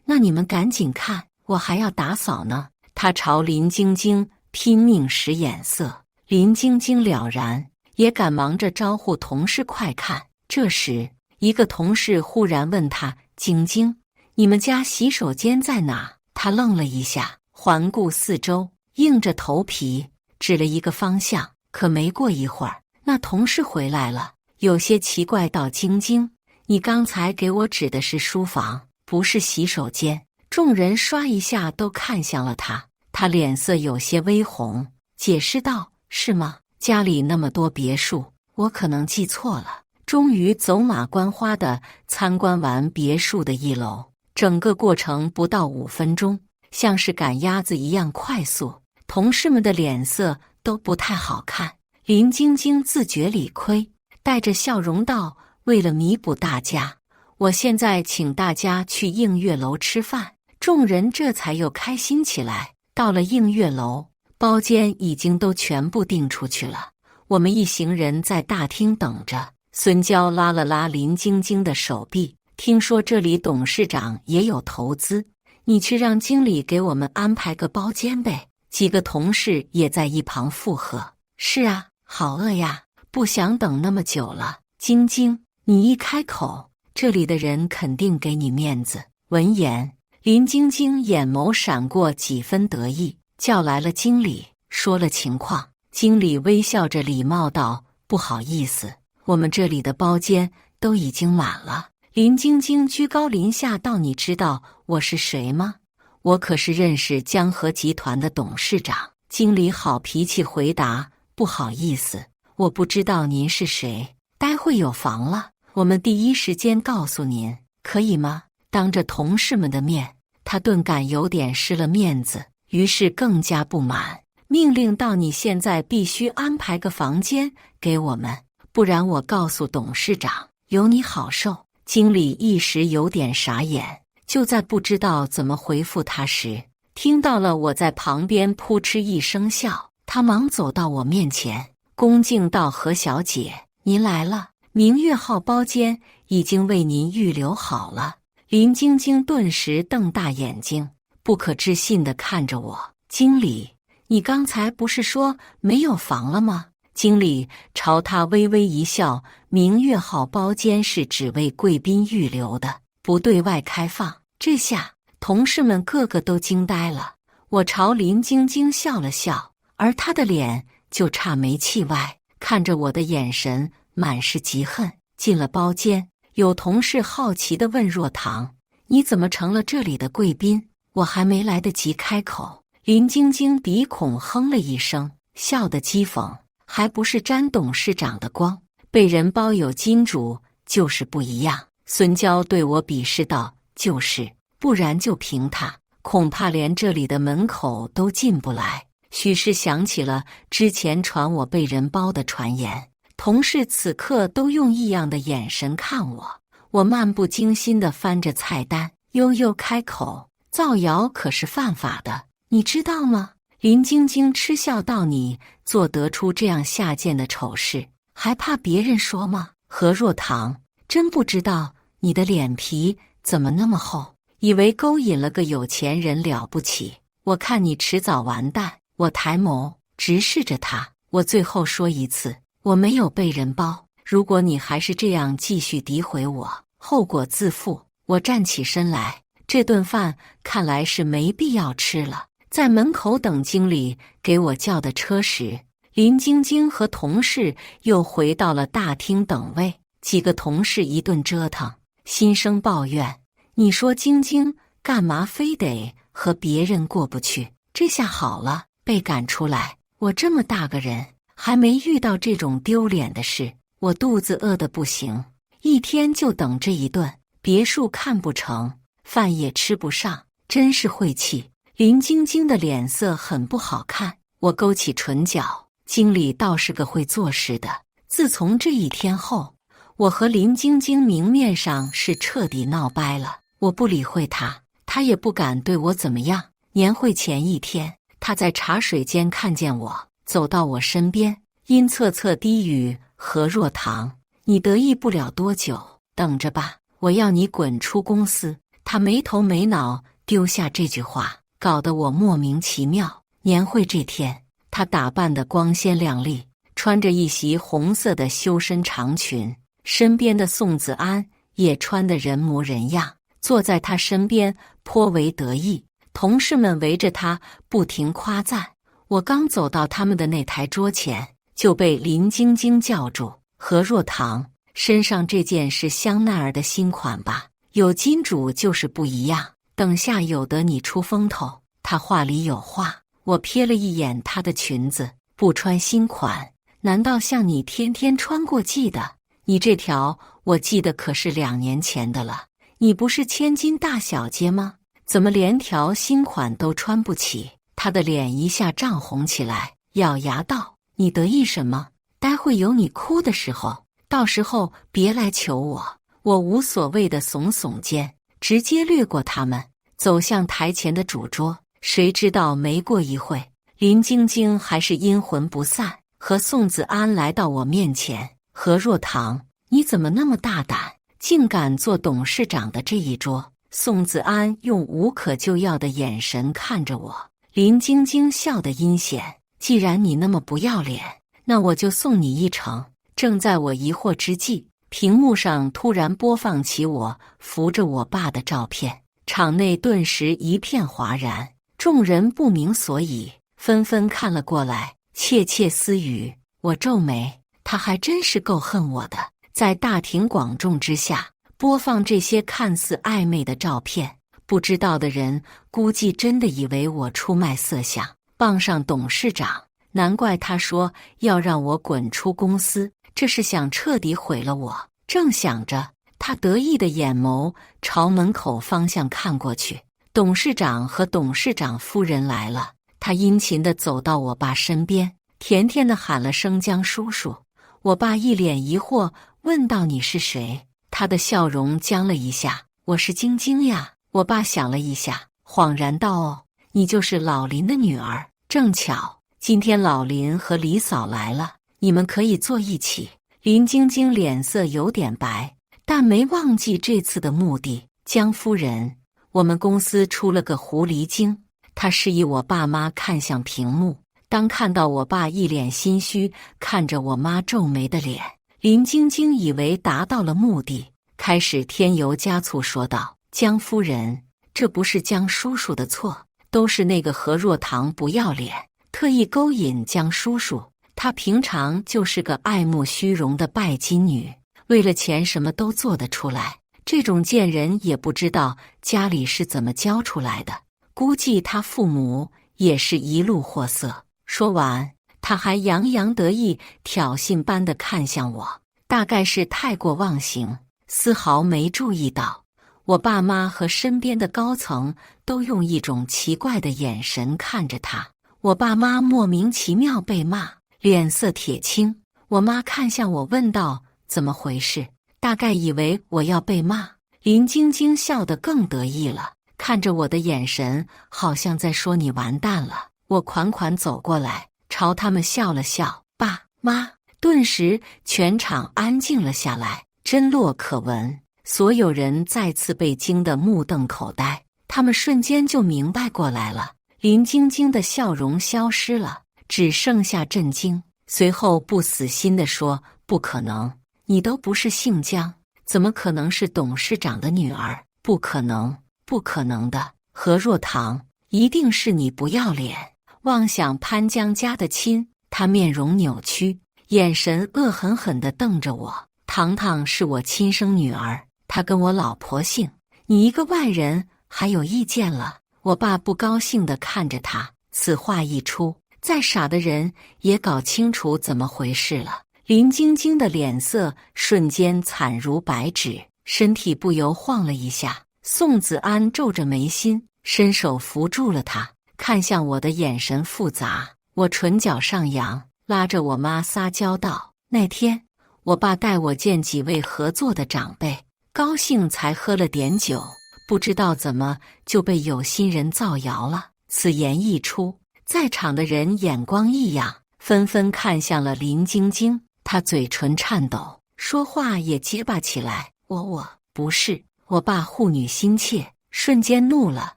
那你们赶紧看，我还要打扫呢。”她朝林晶晶拼命使眼色，林晶晶了然，也赶忙着招呼同事快看。这时，一个同事忽然问她：“晶晶，你们家洗手间在哪？他愣了一下，环顾四周，硬着头皮指了一个方向。可没过一会儿，那同事回来了，有些奇怪道：晶晶，你刚才给我指的是书房，不是洗手间。众人刷一下都看向了他，他脸色有些微红，解释道：是吗？家里那么多别墅，我可能记错了。终于走马观花地参观完别墅的一楼，整个过程不到5分钟，像是赶鸭子一样快速。同事们的脸色都不太好看。林晶晶自觉理亏，带着笑容道：为了弥补大家，我现在请大家去映月楼吃饭。众人这才又开心起来。到了映月楼，包间已经都全部订出去了，我们一行人在大厅等着。孙娇拉了拉林晶晶的手臂，听说这里董事长也有投资，你去让经理给我们安排个包间呗。几个同事也在一旁附和：是啊，好饿呀，不想等那么久了。晶晶，你一开口，这里的人肯定给你面子。闻言，林晶晶眼眸闪过几分得意，叫来了经理，说了情况。经理微笑着礼貌道：不好意思，我们这里的包间都已经满了。林晶晶居高临下道：你知道我是谁吗？我可是认识江河集团的董事长。经理好脾气回答：不好意思，我不知道您是谁，待会有房了，我们第一时间告诉您，可以吗？当着同事们的面，他顿感有点失了面子，于是更加不满，命令道：你现在必须安排个房间给我们，不然我告诉董事长，有你好受。经理一时有点傻眼，就在不知道怎么回复他时，听到了我在旁边扑哧一声笑，他忙走到我面前，恭敬道：何小姐，您来了，明月号包间已经为您预留好了。林晶晶顿时瞪大眼睛，不可置信地看着我：经理，你刚才不是说没有房了吗？经理朝他微微一笑：明月号包间是只为贵宾预留的，不对外开放。这下同事们个个都惊呆了。我朝林晶晶笑了笑，而她的脸就差没气歪，看着我的眼神满是嫉恨。进了包间，有同事好奇地问若棠：你怎么成了这里的贵宾？我还没来得及开口，林晶晶鼻孔哼了一声，笑得讥讽：还不是沾董事长的光，被人包有金主就是不一样。孙娇对我鄙视道：就是，不然就凭他，恐怕连这里的门口都进不来。许是想起了之前传我被人包的传言，同事此刻都用异样的眼神看我。我漫不经心地翻着菜单，悠悠开口：造谣可是犯法的，你知道吗？林晶晶嗤笑道：你做得出这样下贱的丑事，还怕别人说吗？何若棠，真不知道你的脸皮怎么那么厚，以为勾引了个有钱人了不起，我看你迟早完蛋。我抬眸直视着他，我最后说一次，我没有被人包，如果你还是这样继续诋毁我，后果自负。我站起身来，这顿饭看来是没必要吃了。在门口等经理给我叫的车时，林晶晶和同事又回到了大厅等位。几个同事一顿折腾，心生抱怨：你说晶晶干嘛非得和别人过不去？这下好了，被赶出来。我这么大个人，还没遇到这种丢脸的事。我肚子饿得不行，一天就等这一顿，别墅看不成，饭也吃不上，真是晦气。林晶晶的脸色很不好看，我勾起唇角，经理倒是个会做事的。自从这一天后，我和林晶晶明面上是彻底闹掰了。我不理会他，他也不敢对我怎么样。年会前一天，他在茶水间看见我，走到我身边，阴恻恻低语：何若棠，你得意不了多久，等着吧，我要你滚出公司。他没头没脑丢下这句话，搞得我莫名其妙。年会这天，她打扮得光鲜亮丽，穿着一袭红色的修身长裙，身边的宋子安也穿得人模人样。坐在他身边颇为得意。同事们围着他不停夸赞。我刚走到他们的那台桌前，就被林晶晶叫住：“何若棠，身上这件是香奈儿的新款吧？有金主就是不一样，等下有得你出风头。”他话里有话。我瞥了一眼她的裙子，不穿新款，难道像你天天穿过季的？你这条我记得可是2年前的了。你不是千金大小姐吗？怎么连条新款都穿不起？他的脸一下涨红起来，咬牙道：“你得意什么？待会有你哭的时候，到时候别来求我。”我无所谓的耸耸肩，直接掠过他们，走向台前的主桌。谁知道没过一会，林晶晶还是阴魂不散，和宋子安来到我面前：“何若棠，你怎么那么大胆，竟敢做董事长的这一桌？”宋子安用无可救药的眼神看着我。林晶晶笑得阴险：“既然你那么不要脸，那我就送你一程。”正在我疑惑之际，屏幕上突然播放起我扶着我爸的照片，场内顿时一片哗然，众人不明所以，纷纷看了过来，窃窃私语。我皱眉，他还真是够恨我的。在大庭广众之下播放这些看似暧昧的照片，不知道的人估计真的以为我出卖色相，傍上董事长。难怪他说要让我滚出公司，这是想彻底毁了我。正想着，他得意的眼眸朝门口方向看过去，董事长和董事长夫人来了。他殷勤地走到我爸身边，甜甜地喊了声江叔叔。我爸一脸疑惑问道：“你是谁？”他的笑容僵了一下：“我是晶晶呀。”我爸想了一下，恍然道：“哦，你就是老林的女儿。正巧今天老林和李嫂来了，你们可以坐一起。”林晶晶脸色有点白，但没忘记这次的目的。江夫人，我们公司出了个狐狸精。她示意我爸妈看向屏幕。当看到我爸一脸心虚看着我妈皱眉的脸，林晶晶以为达到了目的，开始添油加醋说道：“江夫人，这不是江叔叔的错，都是那个何若棠不要脸，特意勾引江叔叔。她平常就是个爱慕虚荣的拜金女，为了钱什么都做得出来。这种贱人也不知道家里是怎么教出来的，估计她父母也是一路货色。”说完，他还洋洋得意、挑衅般地看向我，大概是太过忘形，丝毫没注意到我爸妈和身边的高层都用一种奇怪的眼神看着他。我爸妈莫名其妙被骂，脸色铁青。我妈看向我问道：“怎么回事？”大概以为我要被骂。林晶晶笑得更得意了，看着我的眼神好像在说：“你完蛋了。”我款款走过来，朝他们笑了笑。爸妈，顿时全场安静了下来，真落可闻。所有人再次被惊得目瞪口呆，他们瞬间就明白过来了。林晶晶的笑容消失了，只剩下震惊。随后不死心地说：“不可能，你都不是姓江，怎么可能是董事长的女儿？不可能，不可能的。何若棠，一定是你不要脸，妄想攀江家的亲。”他面容扭曲，眼神恶狠狠地瞪着我。糖糖是我亲生女儿，她跟我老婆姓，你一个外人还有意见了？我爸不高兴地看着他。此话一出，再傻的人也搞清楚怎么回事了。林晶晶的脸色瞬间惨如白纸，身体不由晃了一下。宋子安皱着眉心，伸手扶住了她，看向我的眼神复杂。我唇角上扬，拉着我妈撒娇道：“那天我爸带我见几位合作的长辈，高兴才喝了点酒，不知道怎么就被有心人造谣了。”此言一出，在场的人眼光异样，纷纷看向了林晶晶。她嘴唇颤抖，说话也结巴起来：“我不是。”我爸护女心切，瞬间怒了：“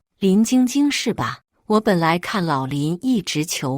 林晶晶是吧？我本来看老林一直求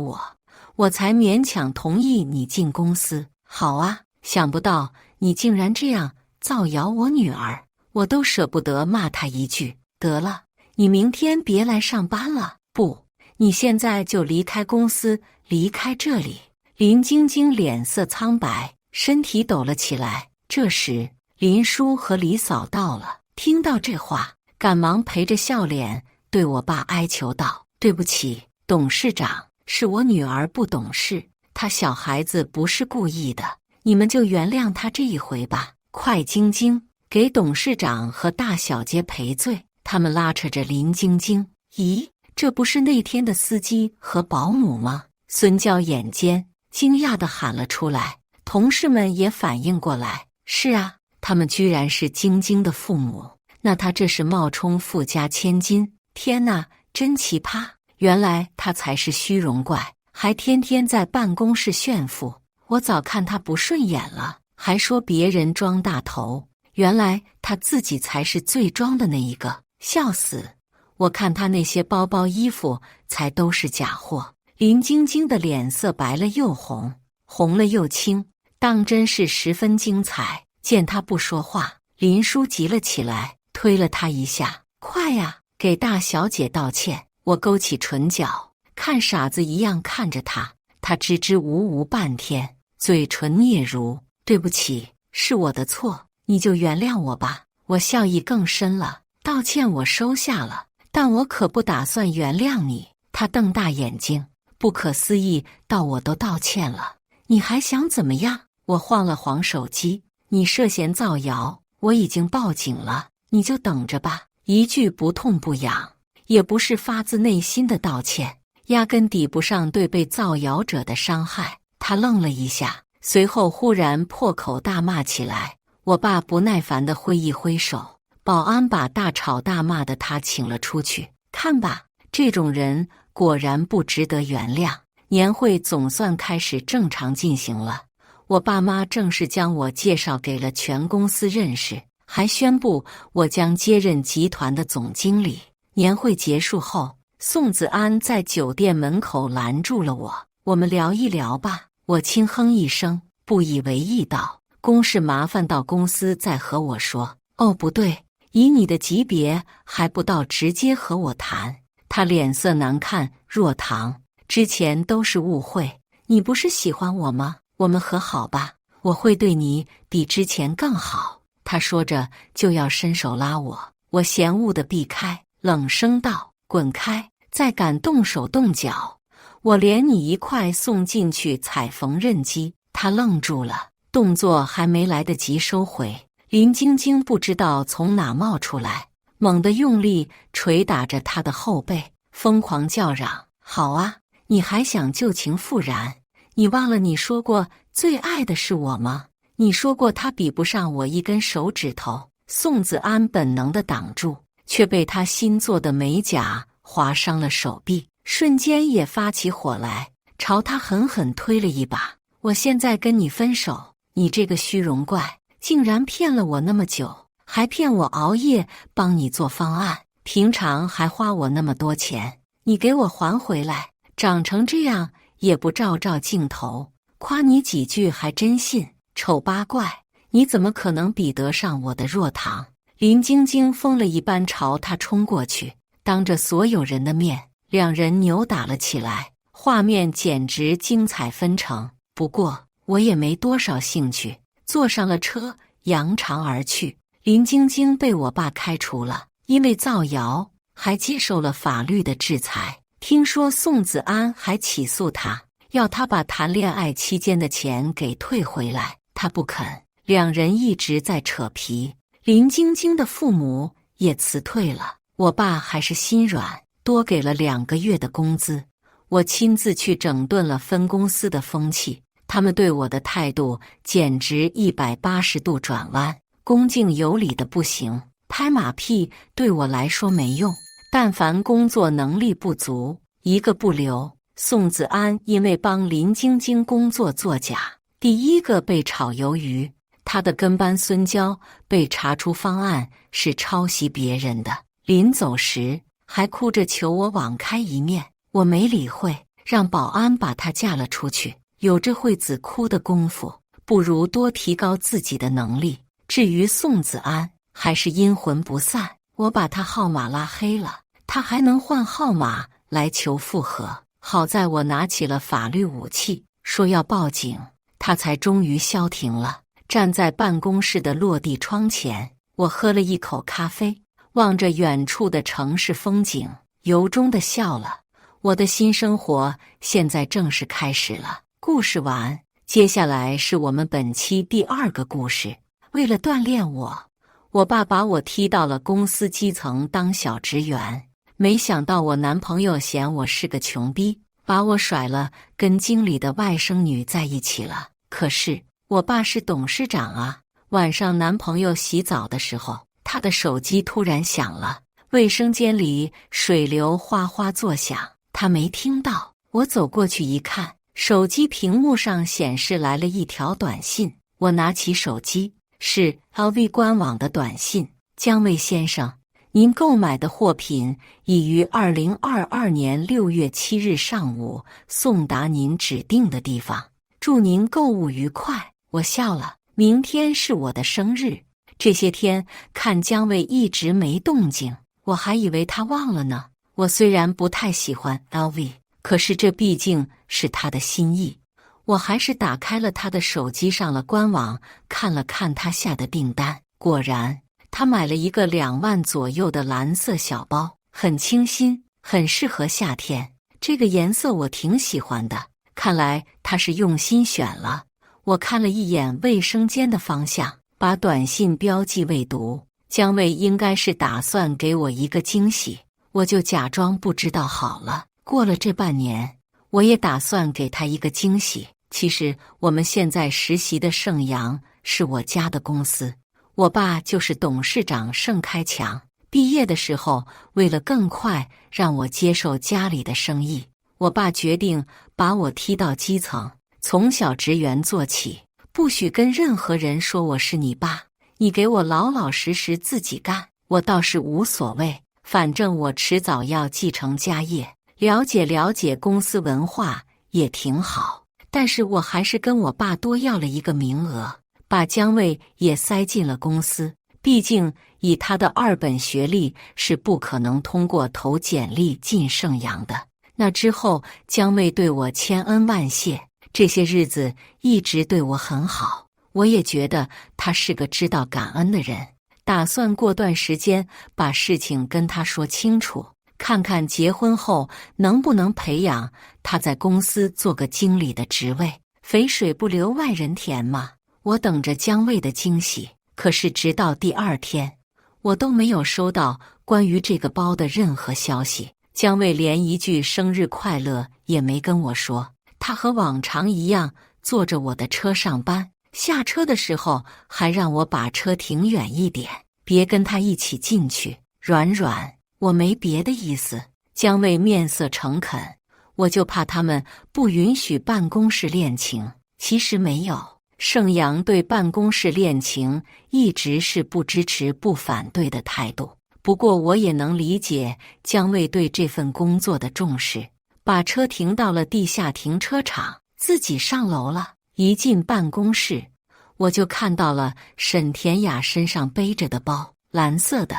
我才勉强同意你进公司。好啊，想不到你竟然这样造谣我女儿。”我都舍不得骂他一句。得了，你明天别来上班了。不，你现在就离开公司，离开这里。林晶晶脸色苍白，身体抖了起来。这时，林叔和李嫂到了，听到这话，赶忙陪着笑脸对我爸哀求道：“对不起，董事长，是我女儿不懂事，她小孩子不是故意的，你们就原谅她这一回吧。快，晶晶，给董事长和大小姐赔罪。”他们拉扯着林晶晶。咦，这不是那天的司机和保姆吗？孙娇眼尖，惊讶地喊了出来。同事们也反应过来，是啊，他们居然是晶晶的父母。那他这是冒充富家千金？天哪，真奇葩！原来他才是虚荣怪，还天天在办公室炫富。我早看他不顺眼了，还说别人装大头，原来他自己才是最装的那一个。笑死！我看他那些包包衣服才都是假货。林晶晶的脸色白了又红，红了又青，当真是十分精彩。见他不说话，林叔急了起来，推了他一下：“快呀，给大小姐道歉！”我勾起唇角，看傻子一样看着他。他支支吾吾半天，嘴唇嗫嚅：“对不起，是我的错，你就原谅我吧。”我笑意更深了。道歉我收下了，但我可不打算原谅你。他瞪大眼睛，不可思议道：“我都道歉了，你还想怎么样？”我晃了晃手机：“你涉嫌造谣，我已经报警了，你就等着吧。”一句不痛不痒，也不是发自内心的道歉，压根抵不上对被造谣者的伤害。他愣了一下，随后忽然破口大骂起来。我爸不耐烦地挥一挥手，保安把大吵大骂的他请了出去。看吧，这种人果然不值得原谅。年会总算开始正常进行了，我爸妈正式将我介绍给了全公司认识，还宣布我将接任集团的总经理。年会结束后，宋子安在酒店门口拦住了我：“我们聊一聊吧。”我轻哼一声，不以为意道：“公事麻烦到公司再和我说。”哦，不对，以你的级别还不到直接和我谈。他脸色难看：“若棠，之前都是误会，你不是喜欢我吗？我们和好吧，我会对你比之前更好。”他说着就要伸手拉我，我嫌恶地避开，冷声道：“滚开，再敢动手动脚，我连你一块送进去踩缝纫机。”他愣住了，动作还没来得及收回，林晶晶不知道从哪冒出来，猛地用力捶打着他的后背，疯狂叫嚷：“好啊，你还想旧情复燃？你忘了你说过最爱的是我吗？你说过他比不上我一根手指头。”宋子安本能地挡住，却被他新做的美甲划伤了手臂，瞬间也发起火来，朝他狠狠推了一把：“我现在跟你分手，你这个虚荣怪，竟然骗了我那么久，还骗我熬夜帮你做方案，平常还花我那么多钱，你给我还回来！长成这样也不照照镜头，夸你几句还真信，丑八怪，你怎么可能比得上我的若棠？”林晶晶疯了一般朝他冲过去，当着所有人的面，两人扭打了起来，画面简直精彩纷呈。不过我也没多少兴趣，坐上了车，扬长而去。林晶晶被我爸开除了，因为造谣，还接受了法律的制裁。听说宋子安还起诉他，要他把谈恋爱期间的钱给退回来，他不肯，两人一直在扯皮。林晶晶的父母也辞退了，我爸还是心软，多给了2个月的工资。我亲自去整顿了分公司的风气，他们对我的态度简直180度转弯，恭敬有礼的不行，拍马屁对我来说没用，但凡工作能力不足，一个不留。宋子安因为帮林晶晶工作作假，第一个被炒鱿鱼。他的跟班孙娇被查出方案是抄袭别人的，临走时还哭着求我网开一面，我没理会，让保安把她嫁了出去。有这惠子哭的功夫，不如多提高自己的能力。至于宋子安，还是阴魂不散。我把他号码拉黑了，他还能换号码来求复合。好在我拿起了法律武器，说要报警，他才终于消停了。站在办公室的落地窗前，我喝了一口咖啡，望着远处的城市风景，由衷地笑了。我的新生活现在正式开始了。故事完，接下来是我们本期第2个故事。为了锻炼我爸把我踢到了公司基层当小职员，没想到我男朋友嫌我是个穷逼，把我甩了，跟经理的外甥女在一起了。可是我爸是董事长啊。晚上男朋友洗澡的时候，他的手机突然响了，卫生间里水流哗哗作响，他没听到。我走过去一看，手机屏幕上显示来了一条短信。我拿起手机，是 LV 官网的短信：姜卫先生，您购买的货品已于2022年6月7日上午送达您指定的地方，祝您购物愉快。我笑了，明天是我的生日，这些天看姜卫一直没动静，我还以为他忘了呢。我虽然不太喜欢 LV， 可是这毕竟是他的心意。我还是打开了他的手机，上了官网，看了看他下的订单。果然，他买了一个2万左右的蓝色小包，很清新，很适合夏天。这个颜色我挺喜欢的，看来他是用心选了。我看了一眼卫生间的方向，把短信标记未读。姜卫应该是打算给我一个惊喜，我就假装不知道好了。过了这半年，我也打算给他一个惊喜。其实我们现在实习的盛阳是我家的公司，我爸就是董事长盛开强。毕业的时候，为了更快让我接受家里的生意，我爸决定把我踢到基层，从小职员做起，不许跟任何人说我是你爸，你给我老老实实自己干。我倒是无所谓，反正我迟早要继承家业，了解了解公司文化也挺好。但是我还是跟我爸多要了一个名额，把姜卫也塞进了公司。毕竟以他的2本学历是不可能通过投简历进盛阳的。那之后姜卫对我千恩万谢，这些日子一直对我很好，我也觉得他是个知道感恩的人。打算过段时间把事情跟他说清楚，看看结婚后能不能培养他在公司做个经理的职位。肥水不流外人田嘛。我等着姜卫的惊喜，可是直到第2天，我都没有收到关于这个包的任何消息。姜卫连一句生日快乐也没跟我说。他和往常一样坐着我的车上班，下车的时候还让我把车停远一点，别跟他一起进去。软软，我没别的意思。姜卫面色诚恳，我就怕他们不允许办公室恋情。其实没有，盛阳对办公室恋情一直是不支持不反对的态度。不过我也能理解姜卫对这份工作的重视，把车停到了地下停车场，自己上楼了。一进办公室，我就看到了沈田雅身上背着的包，蓝色的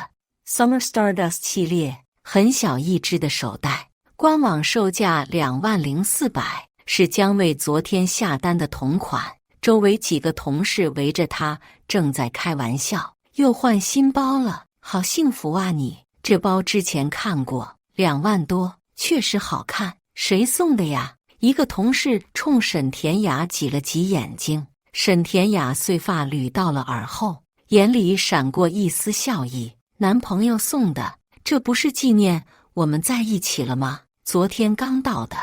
Summer Stardust 系列，很小一只的手袋，官网售价20400，是姜卫昨天下单的同款。周围几个同事围着他，正在开玩笑：又换新包了，好幸福啊你！这包之前看过，2万多，确实好看。谁送的呀？一个同事冲沈田雅挤了挤眼睛，沈田雅碎发捋到了耳后，眼里闪过一丝笑意。男朋友送的，这不是纪念我们在一起了吗？昨天刚到的。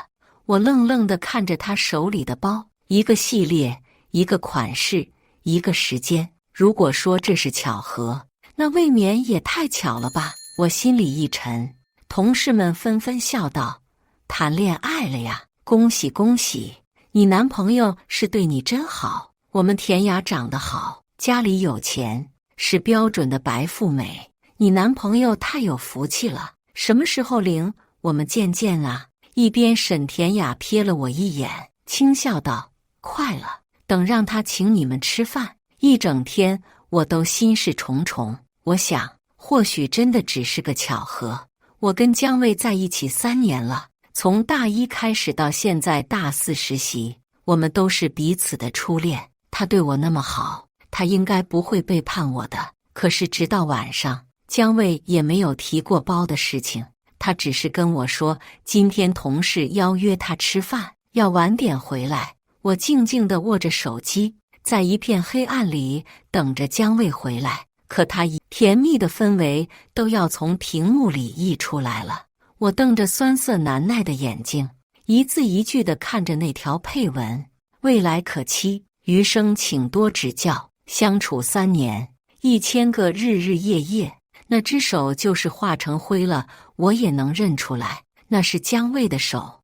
我愣愣地看着他手里的包，一个系列，一个款式，一个时间。如果说这是巧合，那未免也太巧了吧。我心里一沉，同事们纷纷笑道：谈恋爱了呀，恭喜恭喜，你男朋友是对你真好。我们田雅长得好，家里有钱，是标准的白富美，你男朋友太有福气了，什么时候领我们见见啊？一边沈田雅瞥了我一眼，轻笑道：快了，等让他请你们吃饭。一整天我都心事重重，我想，或许真的只是个巧合。我跟姜卫在一起3年了，从大一开始到现在大4实习，我们都是彼此的初恋。他对我那么好，他应该不会背叛我的。可是直到晚上，姜卫也没有提过包的事情，他只是跟我说今天同事邀约他吃饭，要晚点回来。我静静地握着手机，在一片黑暗里等着姜卫回来。可他甜蜜的氛围都要从屏幕里溢出来了。我瞪着酸涩难耐的眼睛，一字一句地看着那条配文：未来可期，余生请多指教。相处3年，1000个日日夜夜，那只手就是化成灰了，我也能认出来，那是姜卫的手。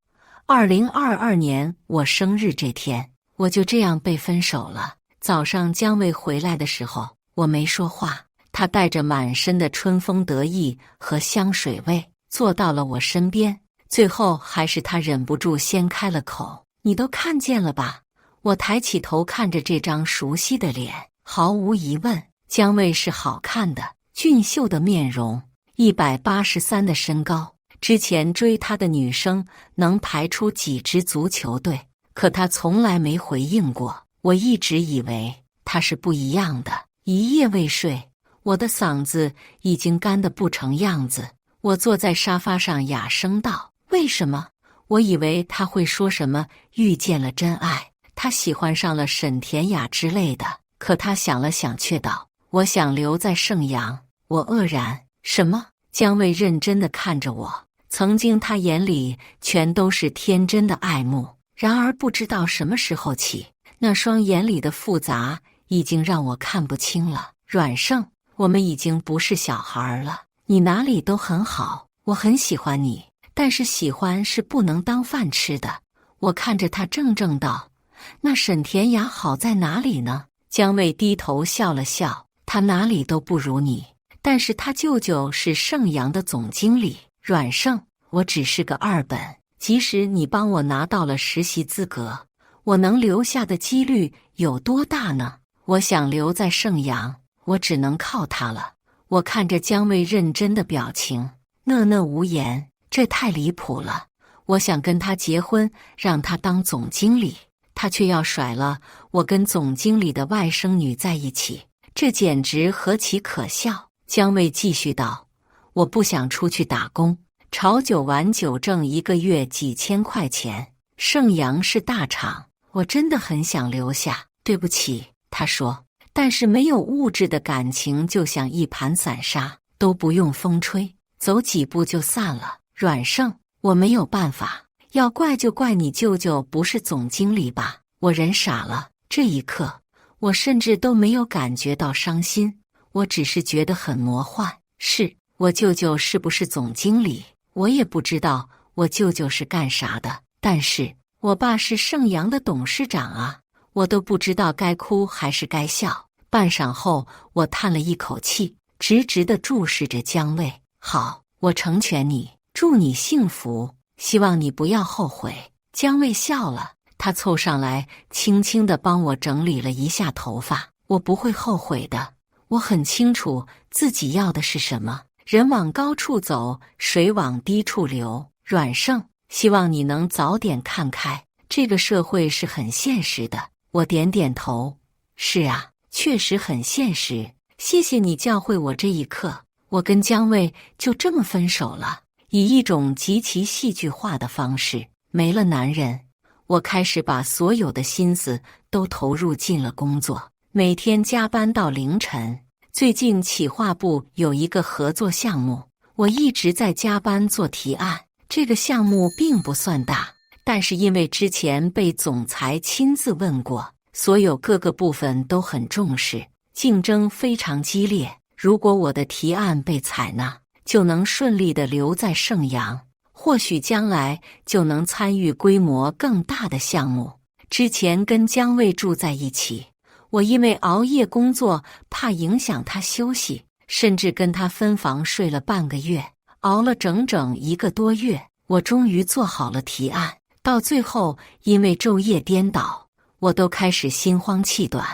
2022年我生日这天，我就这样被分手了。早上姜卫回来的时候，我没说话，他带着满身的春风得意和香水味坐到了我身边，最后还是他忍不住先开了口：你都看见了吧？我抬起头看着这张熟悉的脸，毫无疑问，姜卫是好看的，俊秀的面容，183的身高。之前追他的女生能排出几支足球队，可他从来没回应过。我一直以为他是不一样的。一夜未睡，我的嗓子已经干得不成样子。我坐在沙发上哑声道：为什么？我以为他会说什么遇见了真爱，他喜欢上了沈田雅之类的。可他想了想却道：我想留在盛阳。我愕然，什么？姜卫认真地看着我，曾经他眼里全都是天真的爱慕，然而不知道什么时候起，那双眼里的复杂已经让我看不清了。阮胜，我们已经不是小孩了，你哪里都很好，我很喜欢你，但是喜欢是不能当饭吃的。我看着他怔怔道：那沈田雅好在哪里呢？姜卫低头笑了笑：他哪里都不如你，但是他舅舅是盛阳的总经理。阮胜，我只是个2本，即使你帮我拿到了实习资格，我能留下的几率有多大呢？我想留在盛阳，我只能靠他了。我看着姜卫认真的表情，讷讷无言。这太离谱了。我想跟他结婚，让他当总经理，他却要甩了我跟总经理的外甥女在一起，这简直何其可笑。姜卫继续道：我不想出去打工，炒酒玩酒挣1个月几千块钱，盛阳是大厂，我真的很想留下。对不起，他说，但是没有物质的感情就像一盘散沙，都不用风吹，走几步就散了。阮胜，我没有办法，要怪就怪你舅舅不是总经理吧。我人傻了，这一刻我甚至都没有感觉到伤心，我只是觉得很魔幻。是我舅舅是不是总经理，我也不知道我舅舅是干啥的，但是我爸是盛阳的董事长啊，我都不知道该哭还是该笑。半晌后，我叹了一口气，直直地注视着姜卫。好，我成全你，祝你幸福，希望你不要后悔。姜卫笑了，他凑上来轻轻地帮我整理了一下头发。我不会后悔的，我很清楚自己要的是什么。人往高处走，水往低处流。阮胜，希望你能早点看开，这个社会是很现实的。我点点头，是啊，确实很现实。谢谢你教会我这一课。我跟姜卫就这么分手了，以一种极其戏剧化的方式。没了男人，我开始把所有的心思都投入进了工作，每天加班到凌晨。最近企划部有一个合作项目，我一直在加班做提案。这个项目并不算大，但是因为之前被总裁亲自问过，所有各个部分都很重视，竞争非常激烈。如果我的提案被采纳，就能顺利地留在盛阳，或许将来就能参与规模更大的项目。之前跟姜卫住在一起，我因为熬夜工作，怕影响他休息，甚至跟他分房睡了半个月，熬了整整1个多月，我终于做好了提案。到最后，因为昼夜颠倒，我都开始心慌气短。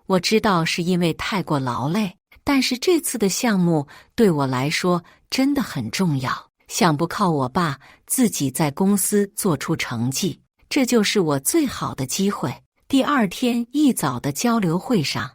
我知道是因为太过劳累，但是这次的项目对我来说真的很重要，想不靠我爸，自己在公司做出成绩，这就是我最好的机会。第二天一早的交流会上，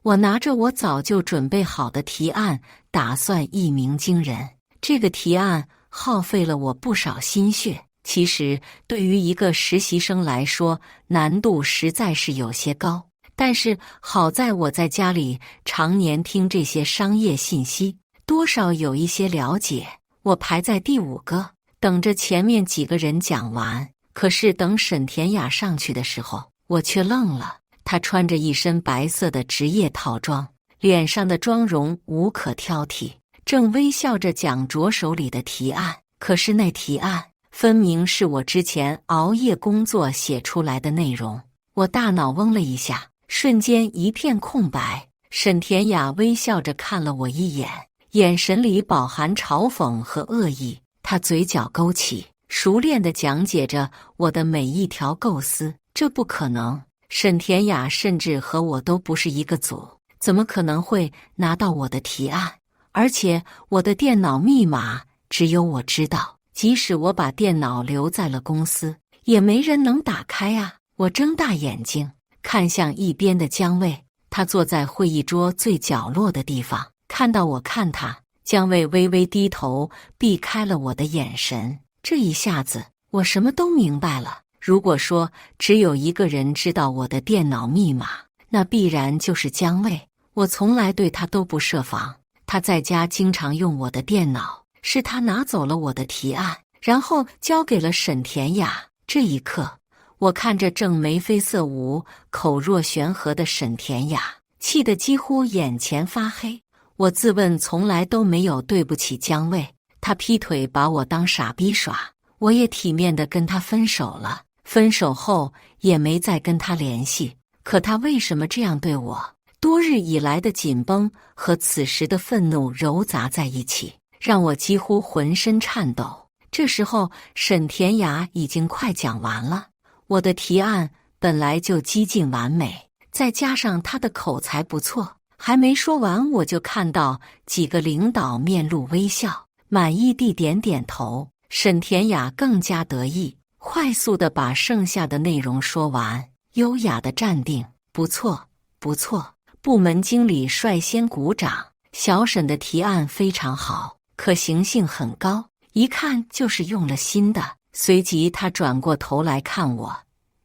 我拿着我早就准备好的提案，打算一鸣惊人。这个提案耗费了我不少心血，其实对于一个实习生来说，难度实在是有些高。但是好在我在家里常年听这些商业信息，多少有一些了解。我排在第5个，等着前面几个人讲完。可是等沈田雅上去的时候，我却愣了。她穿着一身白色的职业套装，脸上的妆容无可挑剔，正微笑着讲着手里的提案。可是那提案分明是我之前熬夜工作写出来的内容。我大脑嗡了一下，瞬间一片空白。沈田雅微笑着看了我一眼，眼神里饱含嘲讽和恶意。她嘴角勾起，熟练地讲解着我的每一条构思。这不可能，沈田雅甚至和我都不是一个组，怎么可能会拿到我的提案？而且我的电脑密码只有我知道，即使我把电脑留在了公司，也没人能打开啊！我睁大眼睛看向一边的姜卫，他坐在会议桌最角落的地方。看到我看他，姜卫微微低头，避开了我的眼神。这一下子，我什么都明白了。如果说只有一个人知道我的电脑密码，那必然就是姜卫。我从来对他都不设防，他在家经常用我的电脑，是他拿走了我的提案，然后交给了沈田雅。这一刻，我看着正眉飞色舞、口若悬河的沈田雅，气得几乎眼前发黑。我自问从来都没有对不起姜卫，他劈腿把我当傻逼耍，我也体面地跟他分手了。分手后也没再跟他联系，可他为什么这样对我？多日以来的紧绷和此时的愤怒糅杂在一起，让我几乎浑身颤抖。这时候，沈田雅已经快讲完了。我的提案本来就几近完美，再加上他的口才不错，还没说完，我就看到几个领导面露微笑，满意地点点头。沈田雅更加得意，快速地把剩下的内容说完，优雅地站定。不错，不错。部门经理率先鼓掌。小沈的提案非常好，可行性很高，一看就是用了心的。随即他转过头来看我，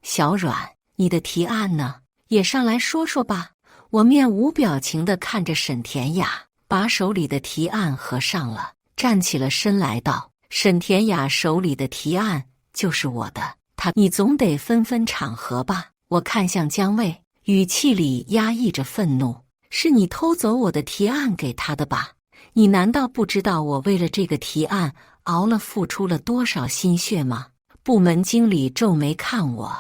小阮，你的提案呢？也上来说说吧。我面无表情地看着沈田雅，把手里的提案合上了，站起了身来道：沈田雅手里的提案就是我的，你总得分分场合吧。我看向姜卫，语气里压抑着愤怒：是你偷走我的提案给他的吧？你难道不知道我为了这个提案付出了多少心血吗？部门经理皱眉看我，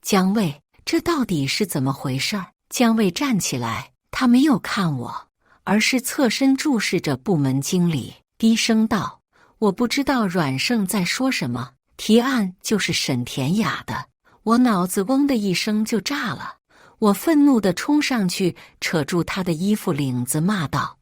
姜卫，这到底是怎么回事？姜卫站起来，他没有看我，而是侧身注视着部门经理，低声道：我不知道阮胜在说什么，提案就是沈田雅的。我脑子嗡的一声就炸了，我愤怒地冲上去，扯住他的衣服领子，骂道：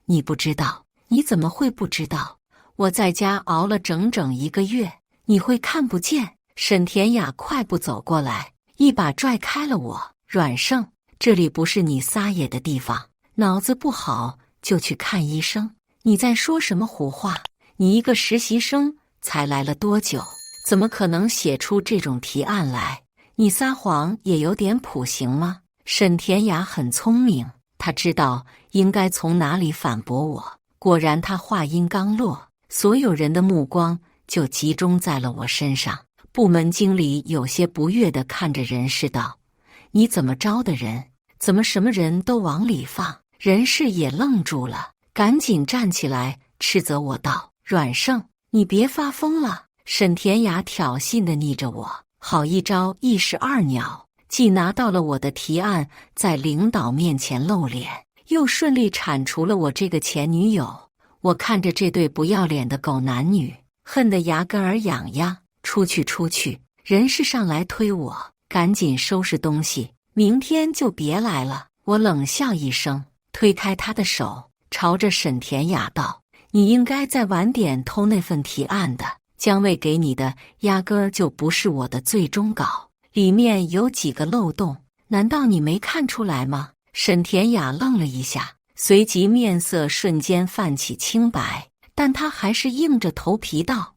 你不知道？你怎么会不知道？我在家熬了整整1个月，你会看不见？沈田雅快步走过来，一把拽开了我。阮胜，这里不是你撒野的地方，脑子不好就去看医生。你在说什么胡话？你一个实习生才来了多久，怎么可能写出这种提案来？你撒谎也有点谱行吗？沈田雅很聪明，她知道应该从哪里反驳我。果然，她话音刚落，所有人的目光就集中在了我身上。部门经理有些不悦地看着人事道：你怎么招的人？怎么什么人都往里放？人事也愣住了，赶紧站起来斥责我道：阮胜，你别发疯了！沈田雅挑衅地睨着我，好一招一石二鸟，既拿到了我的提案，在领导面前露脸，又顺利铲除了我这个前女友。我看着这对不要脸的狗男女，恨得牙根儿痒痒。出去出去！人事上来推我，赶紧收拾东西，明天就别来了。我冷笑一声，推开他的手，朝着沈田雅道：“你应该再晚点偷那份提案的，姜卫给你的压根儿就不是我的最终稿，里面有几个漏洞，难道你没看出来吗？”沈田雅愣了一下，随即面色瞬间泛起青白，但他还是硬着头皮道：“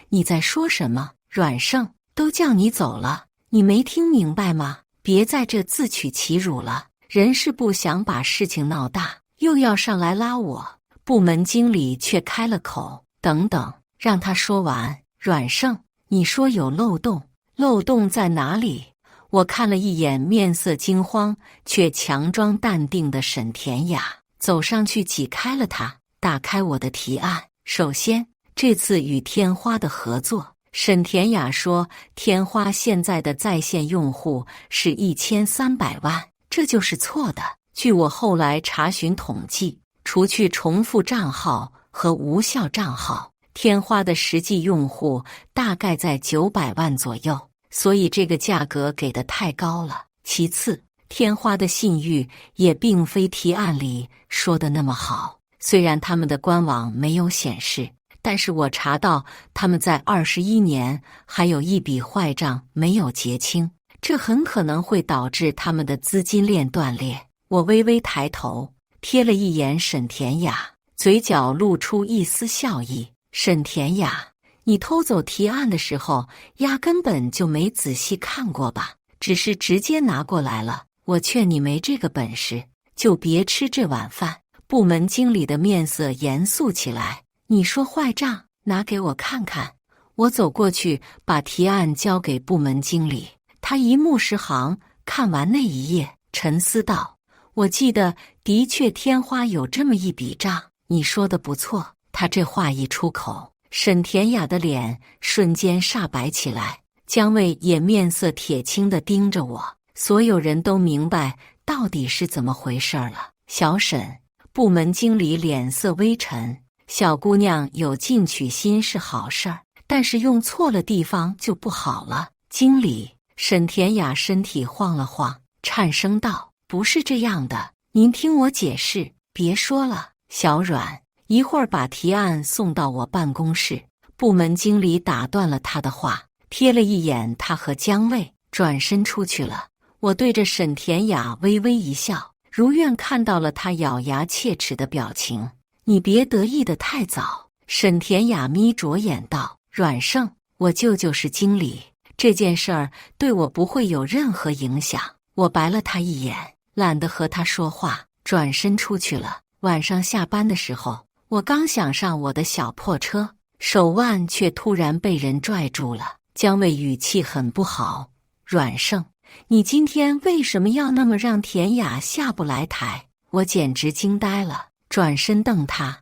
你在说什么？阮胜都叫你走了，你没听明白吗？别在这自取其辱了。人事部想把事情闹大，又要上来拉我，部门经理却开了口。等等，让他说完。阮胜，你说有漏洞，漏洞在哪里？”我看了一眼面色惊慌却强装淡定的沈田雅，走上去挤开了他，打开我的提案。首先，这次与天花的合作，沈田雅说天花现在的在线用户是1300万，这就是错的。据我后来查询统计，除去重复账号和无效账号，天花的实际用户大概在900万左右，所以这个价格给得太高了。其次，天花的信誉也并非提案里说的那么好，虽然他们的官网没有显示，但是我查到他们在21年还有一笔坏账没有结清，这很可能会导致他们的资金链断裂。我微微抬头，瞥了一眼沈田雅，嘴角露出一丝笑意。沈田雅，你偷走提案的时候，压根本就没仔细看过吧？只是直接拿过来了。我劝你没这个本事，就别吃这碗饭。部门经理的面色严肃起来。你说坏账，拿给我看看。我走过去，把提案交给部门经理。他一目十行，看完那一页，沉思道：“我记得的确天花有这么一笔账，你说的不错。”他这话一出口，沈田雅的脸瞬间煞白起来，姜卫也面色铁青地盯着我。所有人都明白到底是怎么回事了。小沈，部门经理脸色微沉。小姑娘有进取心是好事儿，但是用错了地方就不好了。经理，沈田雅身体晃了晃，颤声道：“不是这样的，您听我解释。”别说了，小阮，一会儿把提案送到我办公室。部门经理打断了他的话，瞥了一眼他和姜卫，转身出去了。我对着沈田雅微微一笑，如愿看到了他咬牙切齿的表情。你别得意得太早。沈田雅眯着眼道：“阮胜，我舅舅是经理，这件事儿对我不会有任何影响。”我白了他一眼，懒得和他说话，转身出去了。晚上下班的时候，我刚想上我的小破车，手腕却突然被人拽住了。姜卫语气很不好：“阮胜，你今天为什么要那么让田雅下不来台？”我简直惊呆了，转身瞪他：“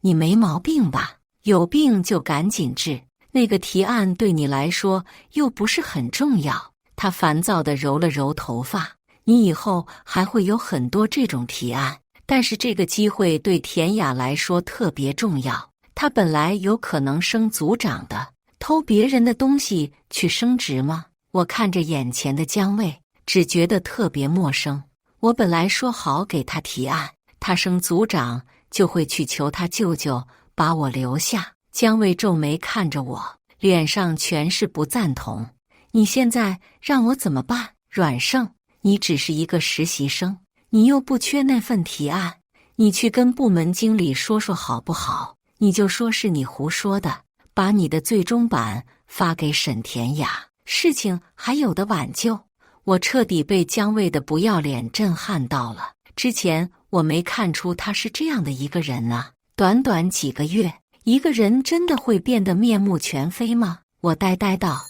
你没毛病吧？有病就赶紧治，那个提案对你来说又不是很重要。”他烦躁地揉了揉头发：“你以后还会有很多这种提案，但是这个机会对田雅来说特别重要。她本来有可能升组长的，偷别人的东西去升职吗？”我看着眼前的姜卫，只觉得特别陌生。我本来说好给他提案，他升组长就会去求他舅舅把我留下。姜卫皱眉看着我，脸上全是不赞同。你现在让我怎么办？阮胜，你只是一个实习生，你又不缺那份提案，你去跟部门经理说说好不好？你就说是你胡说的，把你的最终版发给沈田雅，事情还有的挽救。我彻底被姜卫的不要脸震撼到了。之前我没看出他是这样的一个人啊。短短几个月，一个人真的会变得面目全非吗？我呆呆道：“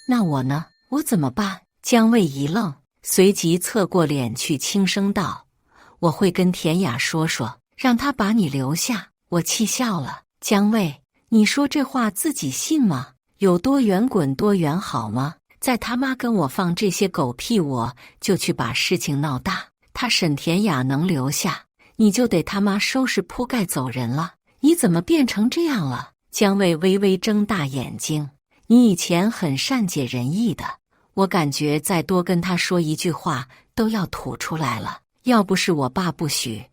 那我呢？我怎么办？”姜卫一愣，随即侧过脸去轻声道：“我会跟田雅说说，让她把你留下。”我气笑了：“姜卫，你说这话自己信吗？有多远滚多远好吗？再他妈跟我放这些狗屁，我就去把事情闹大。他沈田雅能留下，你就得他妈收拾铺盖走人了。你怎么变成这样了？”姜卫微微睁大眼睛：“你以前很善解人意的，我感觉再多跟他说一句话都要吐出来了。要不是我爸不许，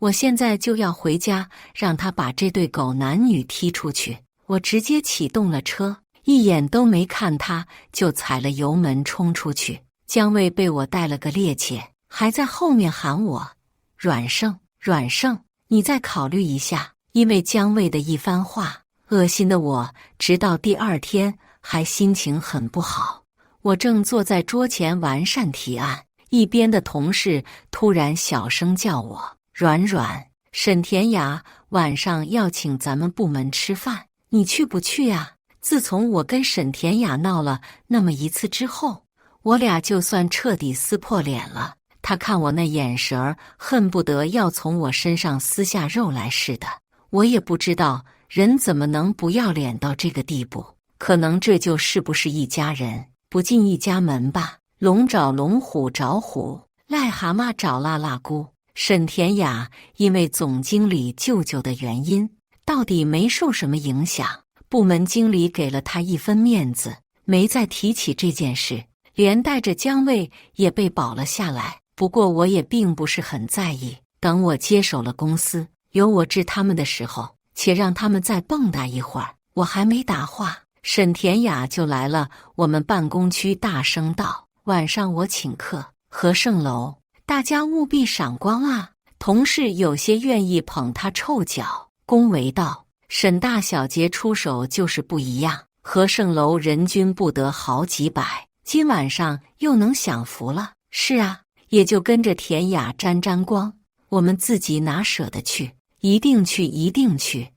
我现在就要回家，让他把这对狗男女踢出去。我直接启动了车，一眼都没看他，就踩了油门冲出去。姜卫被我带了个趔趄，还在后面喊我：阮胜，阮胜，你再考虑一下。因为姜卫的一番话，恶心的我直到第二天还心情很不好。我正坐在桌前完善提案，一边的同事突然小声叫我：阮阮，沈田雅晚上要请咱们部门吃饭，你去不去啊？自从我跟沈田雅闹了那么一次之后，我俩就算彻底撕破脸了。他看我那眼神儿，恨不得要从我身上撕下肉来似的。我也不知道人怎么能不要脸到这个地步，可能这就是不是一家人，不进一家门吧。龙找龙，虎找虎，癞蛤蟆找辣辣姑。沈田雅因为总经理舅舅的原因，到底没受什么影响。部门经理给了他一分面子，没再提起这件事，连带着姜卫也被保了下来。不过我也并不是很在意，等我接手了公司，由我治他们的时候，且让他们再蹦跶一会儿。我还没答话，沈田雅就来了我们办公区，大声道：晚上我请客，和盛楼，大家务必赏光啊！同事有些愿意捧他臭脚，恭维道：沈大小姐出手就是不一样，和盛楼人均不得好几百，今晚上又能享福了。是啊，也就跟着田雅沾沾光，我们自己哪舍得去？一定去，一定去！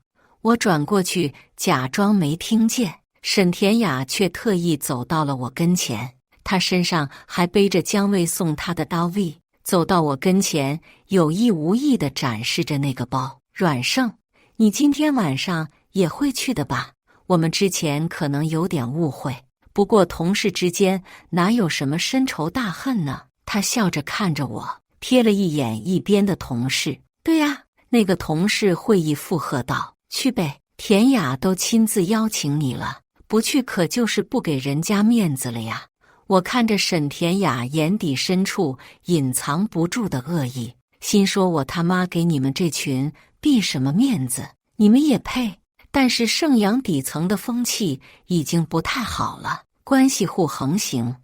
我转过去，假装没听见。沈田雅却特意走到了我跟前，她身上还背着姜卫送她的刀 V， 走到我跟前，有意无意地展示着那个包。阮胜，你今天晚上也会去的吧？我们之前可能有点误会，不过同事之间哪有什么深仇大恨呢？他笑着看着我，瞥了一眼一边的同事。对呀，那个同事会意附和道：去呗，田雅都亲自邀请你了，不去可就是不给人家面子了呀。我看着沈田雅眼底深处隐藏不住的恶意，心说我他妈给你们这群避什么面子，你们也配。但是盛阳底层的风气已经不太好了，关系户横行，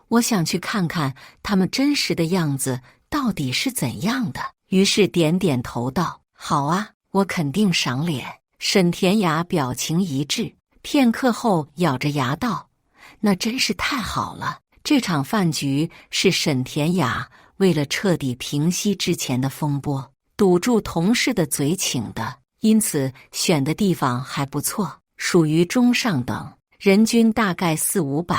我想去看看他们真实的样子到底是怎样的。于是点点头道：好啊，我肯定赏脸。沈田雅表情一致，片刻后咬着牙道：那真是太好了，这场饭局是沈田雅为了彻底平息之前的风波，堵住同事的嘴请的，因此选的地方还不错，属于中上等，人均大概400-500。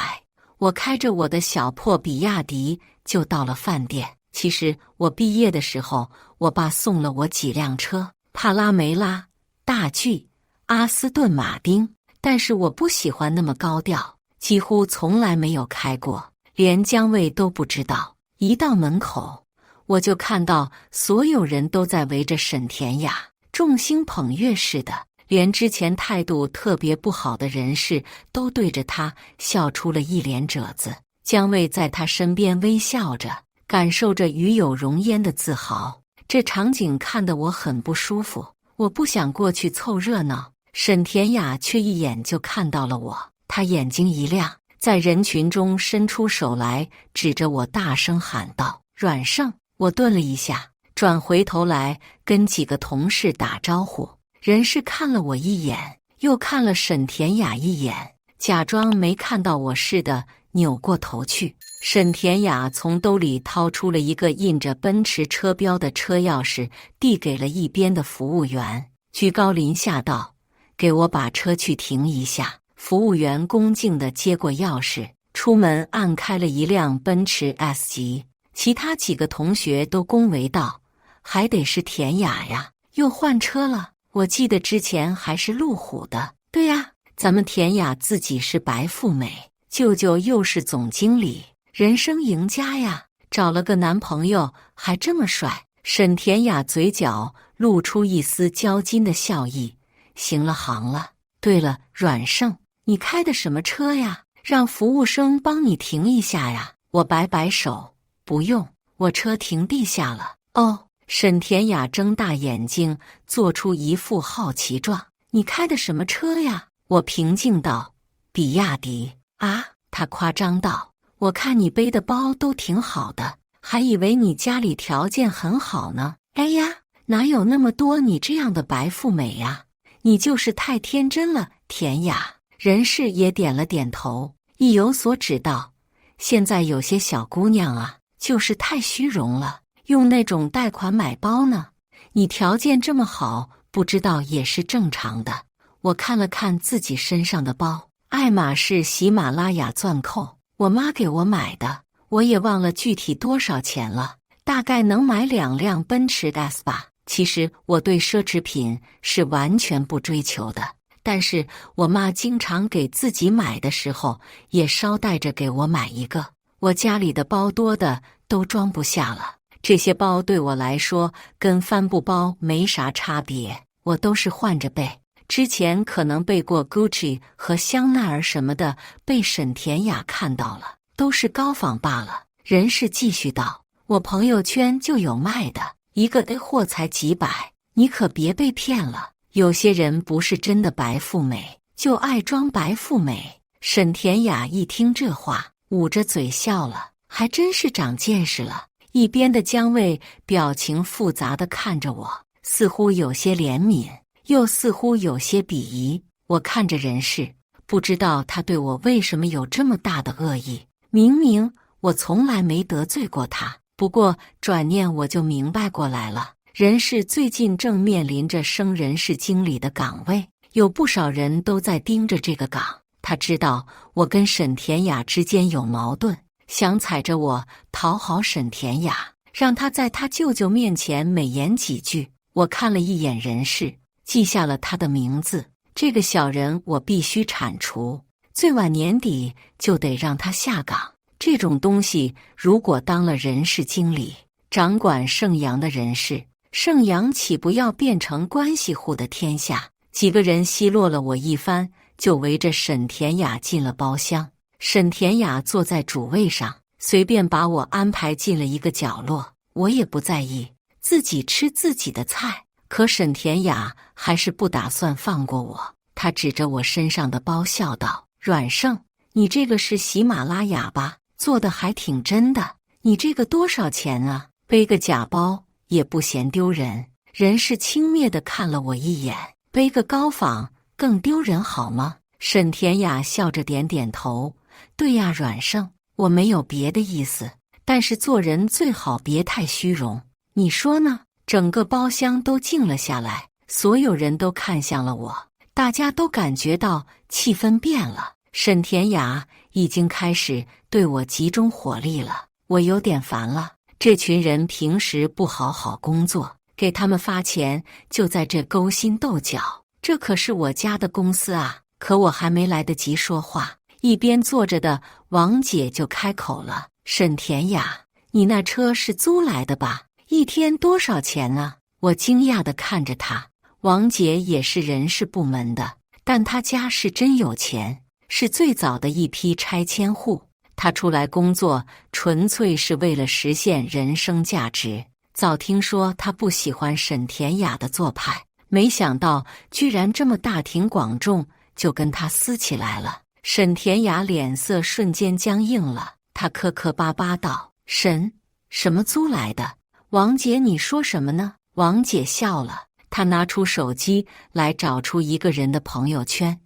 我开着我的小破比亚迪就到了饭店。其实我毕业的时候，我爸送了我几辆车，帕拉梅拉、大 G、阿斯顿马丁，但是我不喜欢那么高调，几乎从来没有开过，连姜卫都不知道。一到门口，我就看到所有人都在围着沈田雅，众星捧月似的，连之前态度特别不好的人士都对着他笑出了一脸褶子。姜卫在他身边微笑着，感受着与有荣焉的自豪。这场景看得我很不舒服，我不想过去凑热闹。沈田雅却一眼就看到了我，她眼睛一亮，在人群中伸出手来，指着我大声喊道：阮胜！我顿了一下，转回头来跟几个同事打招呼。人事看了我一眼，又看了沈田雅一眼，假装没看到我似的扭过头去。沈田雅从兜里掏出了一个印着奔驰车标的车钥匙，递给了一边的服务员，居高临下道：给我把车去停一下。服务员恭敬地接过钥匙，出门按开了一辆奔驰 S 级。其他几个同学都恭维道：还得是田雅呀，又换车了。我记得之前还是路虎的。对呀，咱们田雅自己是白富美，舅舅又是总经理，人生赢家呀，找了个男朋友还这么帅。沈田雅嘴角露出一丝骄矜的笑意，行了行了。对了，阮胜，你开的什么车呀？让服务生帮你停一下呀。我摆摆手，不用，我车停地下了。哦，沈田雅睁大眼睛，做出一副好奇状。你开的什么车呀？我平静道。比亚迪。啊，他夸张道。我看你背的包都挺好的，还以为你家里条件很好呢。哎呀，哪有那么多你这样的白富美呀？你就是太天真了，田雅。任氏也点了点头，意有所指道。现在有些小姑娘啊，就是太虚荣了，用那种贷款买包呢。你条件这么好，不知道也是正常的。我看了看自己身上的包，爱马仕喜马拉雅钻扣，我妈给我买的，我也忘了具体多少钱了，大概能买2辆奔驰 S 吧。其实我对奢侈品是完全不追求的，但是我妈经常给自己买的时候，也捎带着给我买一个。我家里的包多的都装不下了，这些包对我来说跟帆布包没啥差别，我都是换着背。之前可能背过 Gucci 和香奈儿什么的，被沈田雅看到了，都是高仿罢了。任氏继续道，我朋友圈就有卖的，一个 A 货才几百，你可别被骗了。有些人不是真的白富美，就爱装白富美。沈田雅一听这话，捂着嘴笑了，还真是长见识了。一边的姜卫表情复杂地看着我，似乎有些怜悯，又似乎有些鄙夷。我看着任氏，不知道他对我为什么有这么大的恶意。明明我从来没得罪过他，不过转念我就明白过来了。任氏最近正面临着升人事经理的岗位，有不少人都在盯着这个岗。他知道我跟沈田雅之间有矛盾，想踩着我讨好沈田雅，让他在他舅舅面前美言几句。我看了一眼任氏，记下了他的名字。这个小人我必须铲除，最晚年底就得让他下岗。这种东西如果当了人事经理，掌管盛阳的人事，盛阳岂不要变成关系户的天下？几个人奚落了我一番，就围着沈田雅进了包厢。沈田雅坐在主位上，随便把我安排进了一个角落，我也不在意，自己吃自己的菜。可沈田雅还是不打算放过我，她指着我身上的包笑道：“阮胜，你这个是喜马拉雅吧？做的还挺真的。你这个多少钱啊？背个假包也不嫌丢人。”任氏轻蔑地看了我一眼，背个高仿更丢人好吗？沈田雅笑着点点头，对呀，阮胜，我没有别的意思，但是做人最好别太虚荣，你说呢？整个包厢都静了下来，所有人都看向了我，大家都感觉到气氛变了。沈田雅已经开始对我集中火力了，我有点烦了。这群人平时不好好工作，给他们发钱就在这勾心斗角，这可是我家的公司啊！可我还没来得及说话，一边坐着的王姐就开口了：“沈田雅，你那车是租来的吧？一天多少钱呢？”我惊讶地看着她。王姐也是人事部门的，但她家是真有钱，是最早的一批拆迁户。她出来工作纯粹是为了实现人生价值。早听说她不喜欢沈田雅的做派，没想到居然这么大庭广众就跟她撕起来了。沈田雅脸色瞬间僵硬了，她磕磕巴巴道：“什么租来的？王姐你说什么呢？”王姐笑了，她拿出手机来找出一个人的朋友圈：“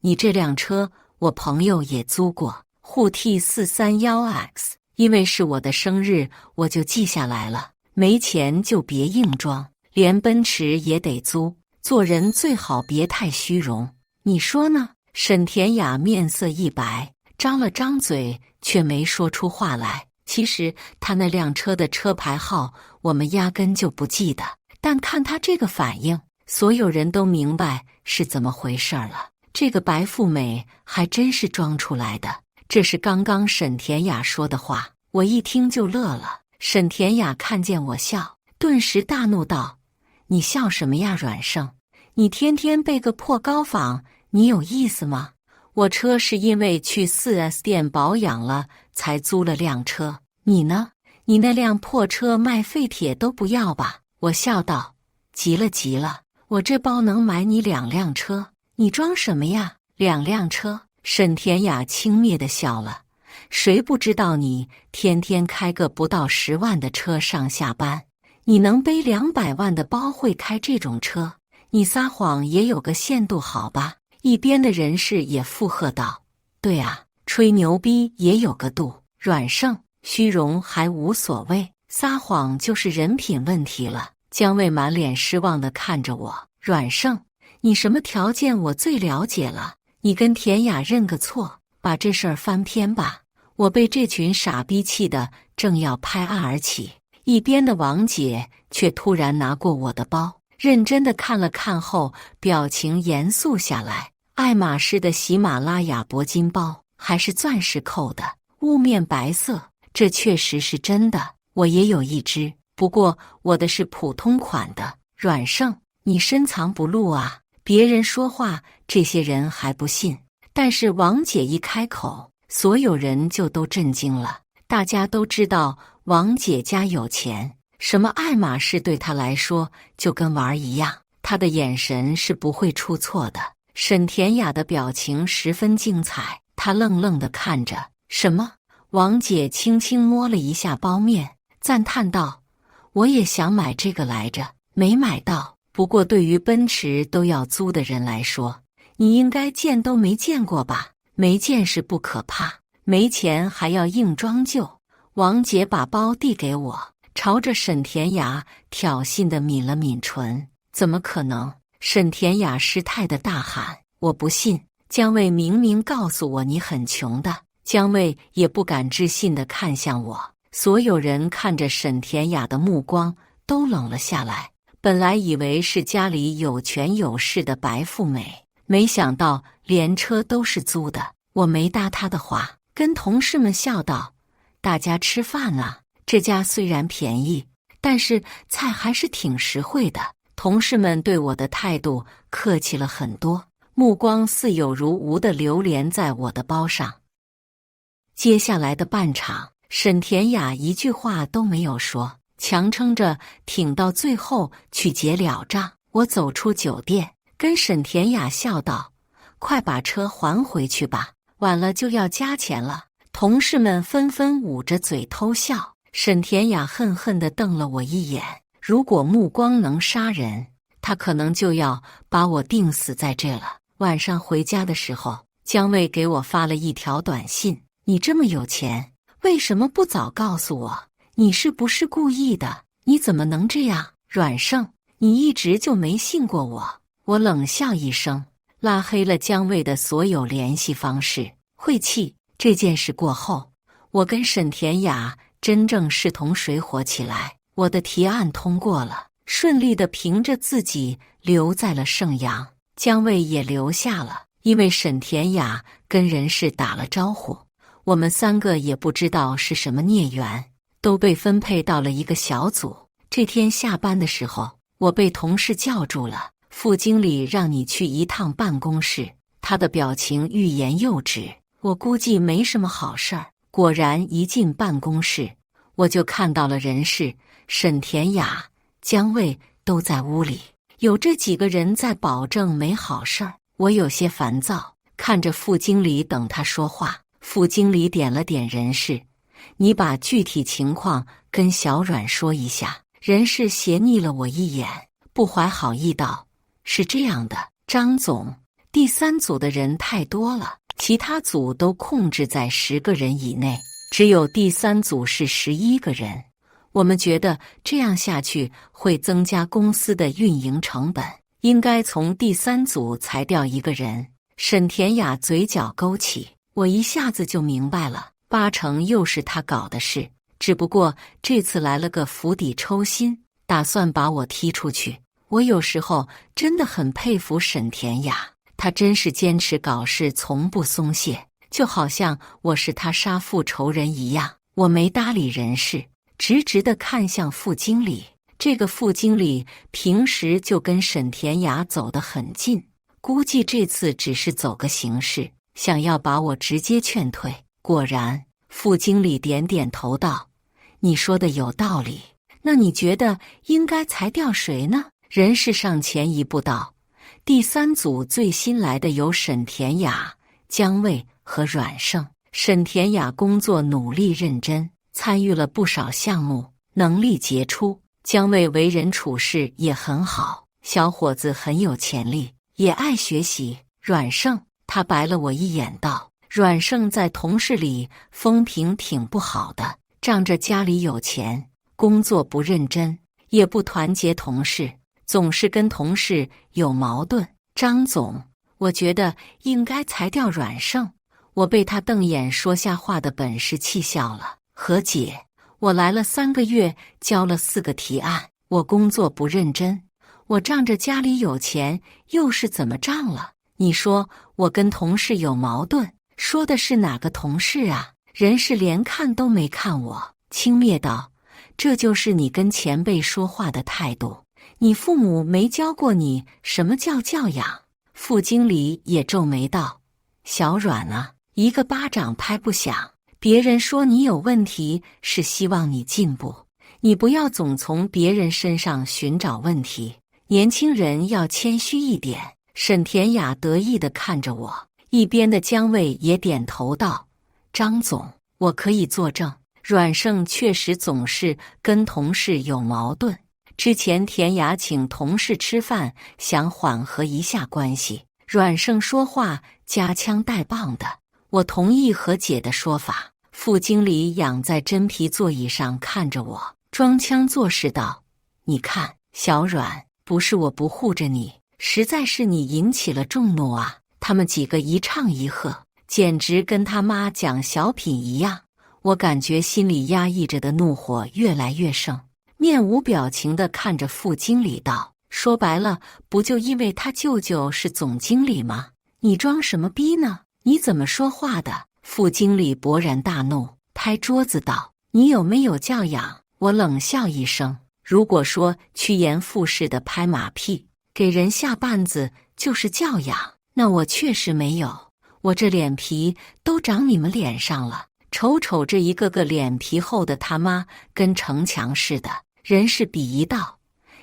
你这辆车我朋友也租过，沪 T431X， 因为是我的生日，我就记下来了。没钱就别硬装，连奔驰也得租。做人最好别太虚荣，你说呢？”沈田雅面色一白，张了张嘴，却没说出话来。其实他那辆车的车牌号我们压根就不记得，但看他这个反应，所有人都明白是怎么回事了。这个白富美还真是装出来的。这是刚刚沈田雅说的话，我一听就乐了。沈田雅看见我笑，顿时大怒道：“你笑什么呀，阮胜？你天天背个破高仿，你有意思吗？我车是因为去 4S 店保养了才租了辆车，你呢？你那辆破车卖废铁都不要吧？”我笑道：“急了急了，我这包能买你2辆车，你装什么呀？2辆车？”沈田雅轻蔑地笑了：“谁不知道你天天开个不到10万的车上下班？你能背200万的包会开这种车？你撒谎也有个限度好吧？”一边的人士也附和道：“对啊，吹牛逼也有个度，阮胜，虚荣还无所谓，撒谎就是人品问题了。”姜卫满脸失望地看着我：“阮胜，你什么条件我最了解了，你跟田雅认个错，把这事儿翻篇吧。”我被这群傻逼气得正要拍案而起，一边的王姐却突然拿过我的包，认真地看了看后，表情严肃下来。爱马仕的喜马拉雅铂金包，还是钻石扣的，雾面白色，这确实是真的。我也有一只，不过我的是普通款的。阮胜，你深藏不露啊！别人说话，这些人还不信，但是王姐一开口，所有人就都震惊了。大家都知道王姐家有钱，什么爱马仕对她来说就跟玩儿一样，她的眼神是不会出错的。沈田雅的表情十分精彩，她愣愣地看着。什么？王姐轻轻摸了一下包面，赞叹道：“我也想买这个来着，没买到。不过对于奔驰都要租的人来说，你应该见都没见过吧？没见识不可怕，没钱还要硬装旧。”王姐把包递给我，朝着沈田雅挑衅地抿了抿唇：“怎么可能？”沈田雅失态地大喊：“我不信！姜卫明明告诉我你很穷的。”姜卫也不敢置信地看向我，所有人看着沈田雅的目光都冷了下来。本来以为是家里有权有势的白富美，没想到连车都是租的。我没搭他的话，跟同事们笑道：“大家吃饭啊，这家虽然便宜，但是菜还是挺实惠的。”同事们对我的态度客气了很多，目光似有如无地流连在我的包上。接下来的半场，沈田雅一句话都没有说，强撑着挺到最后去结了账。我走出酒店，跟沈田雅笑道：“快把车还回去吧，晚了就要加钱了。”同事们纷纷捂着嘴偷笑。沈田雅恨恨地瞪了我一眼，如果目光能杀人，他可能就要把我钉死在这了。晚上回家的时候，姜卫给我发了一条短信：“你这么有钱，为什么不早告诉我？你是不是故意的？你怎么能这样？”阮胜，你一直就没信过我。我冷笑一声，拉黑了姜卫的所有联系方式。晦气！这件事过后，我跟沈田雅真正势同水火起来。我的提案通过了，顺利地凭着自己留在了盛阳，姜卫也留下了。因为沈田雅跟人事打了招呼，我们3个也不知道是什么孽缘，都被分配到了一个小组。这天下班的时候，我被同事叫住了：“副经理让你去一趟办公室。”他的表情欲言又止，我估计没什么好事儿。果然一进办公室，我就看到了人事、沈田雅、姜卫都在屋里，有这几个人在保证没好事儿。我有些烦躁，看着副经理等他说话。副经理点了点人事：“你把具体情况跟小阮说一下。”人事斜睨了我一眼，不怀好意道：“是这样的，张总，第3组的人太多了，其他组都控制在10个人以内，只有第3组是11个人。我们觉得这样下去会增加公司的运营成本，应该从第3组裁掉1个人。”沈田雅嘴角勾起，我一下子就明白了，8成又是他搞的事，只不过这次来了个釜底抽薪，打算把我踢出去。我有时候真的很佩服沈田雅，她真是坚持搞事从不松懈，就好像我是她杀父仇人一样。我没搭理人事，直直地看向副经理。这个副经理平时就跟沈田雅走得很近，估计这次只是走个形式，想要把我直接劝退。果然，副经理点点头道：“你说的有道理，那你觉得应该裁掉谁呢？人事上前一步道：第三组最新来的有沈田雅、姜卫和阮胜。沈田雅工作努力认真，参与了不少项目，能力杰出。姜卫为人处事也很好，小伙子很有潜力，也爱学习。阮胜，他白了我一眼道：阮胜在同事里风评挺不好的，仗着家里有钱，工作不认真，也不团结同事，总是跟同事有矛盾。张总，我觉得应该裁掉阮胜。我被他瞪眼说下话的本事气笑了。何姐，我来了3个月，交了4个提案，我工作不认真，我仗着家里有钱，又是怎么仗了？你说我跟同事有矛盾，说的是哪个同事啊？人事连看都没看我，轻蔑道：这就是你跟前辈说话的态度。你父母没教过你什么叫教养？副经理也皱眉道：小阮啊，一个巴掌拍不响，别人说你有问题是希望你进步，你不要总从别人身上寻找问题，年轻人要谦虚一点。沈田雅得意地看着我，一边的姜卫也点头道：张总，我可以作证，阮胜确实总是跟同事有矛盾。之前田雅请同事吃饭，想缓和一下关系，阮胜说话夹枪带棒的。我同意何姐的说法。副经理仰在真皮座椅上看着我，装腔作势道：你看，小阮，不是我不护着你，实在是你引起了众怒啊。他们几个一唱一和，简直跟他妈讲小品一样。我感觉心里压抑着的怒火越来越盛，面无表情地看着副经理道：说白了，不就因为他舅舅是总经理吗？你装什么逼呢？你怎么说话的？副经理勃然大怒，拍桌子道：你有没有教养？我冷笑一声，如果说趋炎附势的拍马屁，给人下绊子就是教养，那我确实没有。我这脸皮都长你们脸上了，瞅瞅这一个个脸皮厚的他妈跟城墙似的。人事鄙夷道：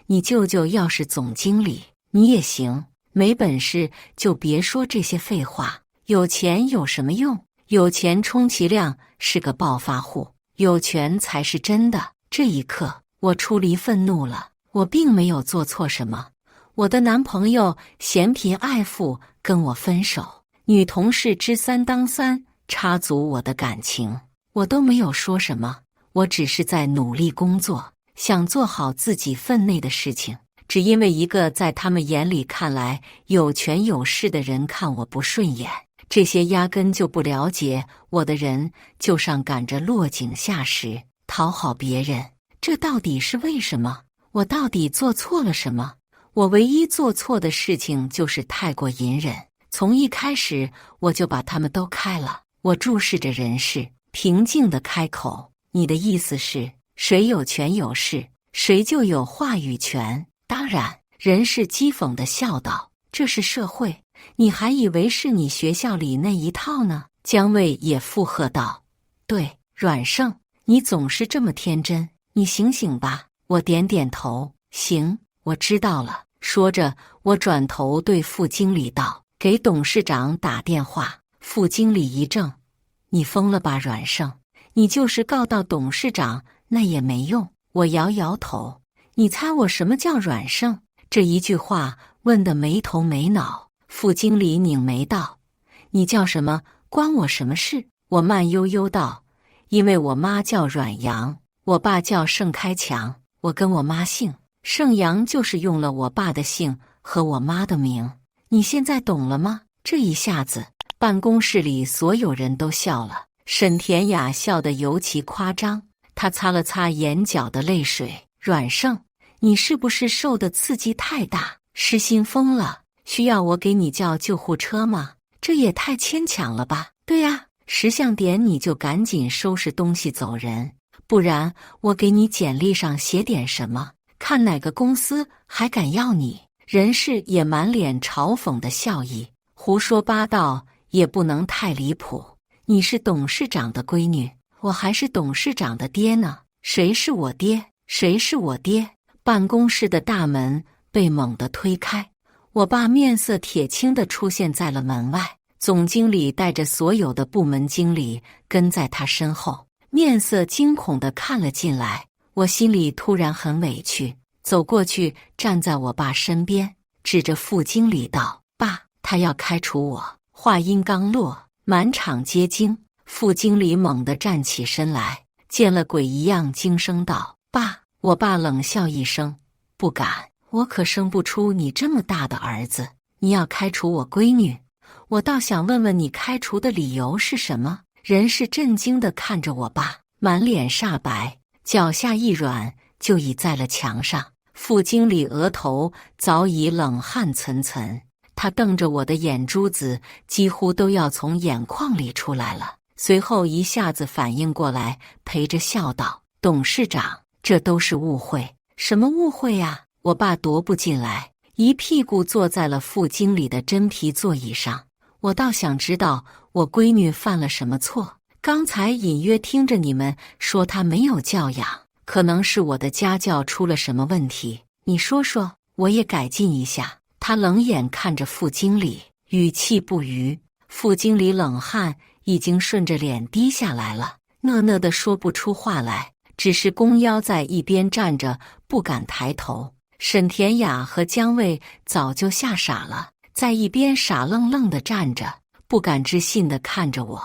你舅舅要是总经理，你也行，没本事就别说这些废话。有钱有什么用？有钱充其量是个暴发户，有权才是真的。这一刻，我出离愤怒了。我并没有做错什么，我的男朋友嫌贫爱富跟我分手，女同事知三当三，插足我的感情，我都没有说什么。我只是在努力工作，想做好自己分内的事情。只因为一个在他们眼里看来有权有势的人看我不顺眼，这些压根就不了解我的人就上赶着落井下石，讨好别人。这到底是为什么？我到底做错了什么？我唯一做错的事情就是太过隐忍，从一开始我就把他们都开了。我注视着人事，平静地开口：你的意思是，谁有权有势，谁就有话语权？当然。人事讥讽地笑道：这是社会，你还以为是你学校里那一套呢？姜卫也附和道：对，阮胜，你总是这么天真，你醒醒吧。我点点头，行，我知道了。说着，我转头对副经理道：给董事长打电话。副经理一怔：你疯了吧，阮胜？你就是告到董事长，那也没用。我摇摇头。你猜我什么叫阮胜？这一句话问得没头没脑。副经理拧眉道：你叫什么？关我什么事？我慢悠悠道：因为我妈叫阮阳，我爸叫盛开强，我跟我妈姓盛阳，就是用了我爸的姓和我妈的名。你现在懂了吗？这一下子，办公室里所有人都笑了。沈田雅笑得尤其夸张，她擦了擦眼角的泪水：阮胜，你是不是受的刺激太大，失心疯了？需要我给你叫救护车吗？这也太牵强了吧。对呀，10项点你就赶紧收拾东西走人，不然我给你简历上写点什么，看哪个公司还敢要你。人事也满脸嘲讽的笑意：胡说八道也不能太离谱。你是董事长的闺女，我还是董事长的爹呢，谁是我爹？谁是我爹？办公室的大门被猛地推开，我爸面色铁青地出现在了门外。总经理带着所有的部门经理跟在他身后，面色惊恐地看了进来。我心里突然很委屈，走过去站在我爸身边，指着副经理道：“爸，他要开除我。”话音刚落，满场皆惊。副经理猛地站起身来，见了鬼一样惊声道：“爸！”我爸冷笑一声：“不敢，我可生不出你这么大的儿子。你要开除我闺女，我倒想问问你开除的理由是什么？”人是震惊地看着我爸，满脸煞白，脚下一软就倚在了墙上。副经理额头早已冷汗涔涔，他瞪着我的眼珠子几乎都要从眼眶里出来了。随后一下子反应过来，陪着笑道：“董事长，这都是误会。”“什么误会呀？”我爸踱步进来，一屁股坐在了副经理的真皮座椅上。我倒想知道我闺女犯了什么错。刚才隐约听着你们说她没有教养，可能是我的家教出了什么问题。你说说，我也改进一下。他冷眼看着副经理，语气不渝。副经理冷汗已经顺着脸滴下来了，讷讷地说不出话来，只是弓腰在一边站着，不敢抬头。沈田雅和姜卫早就吓傻了，在一边傻愣愣地站着，不敢置信地看着我。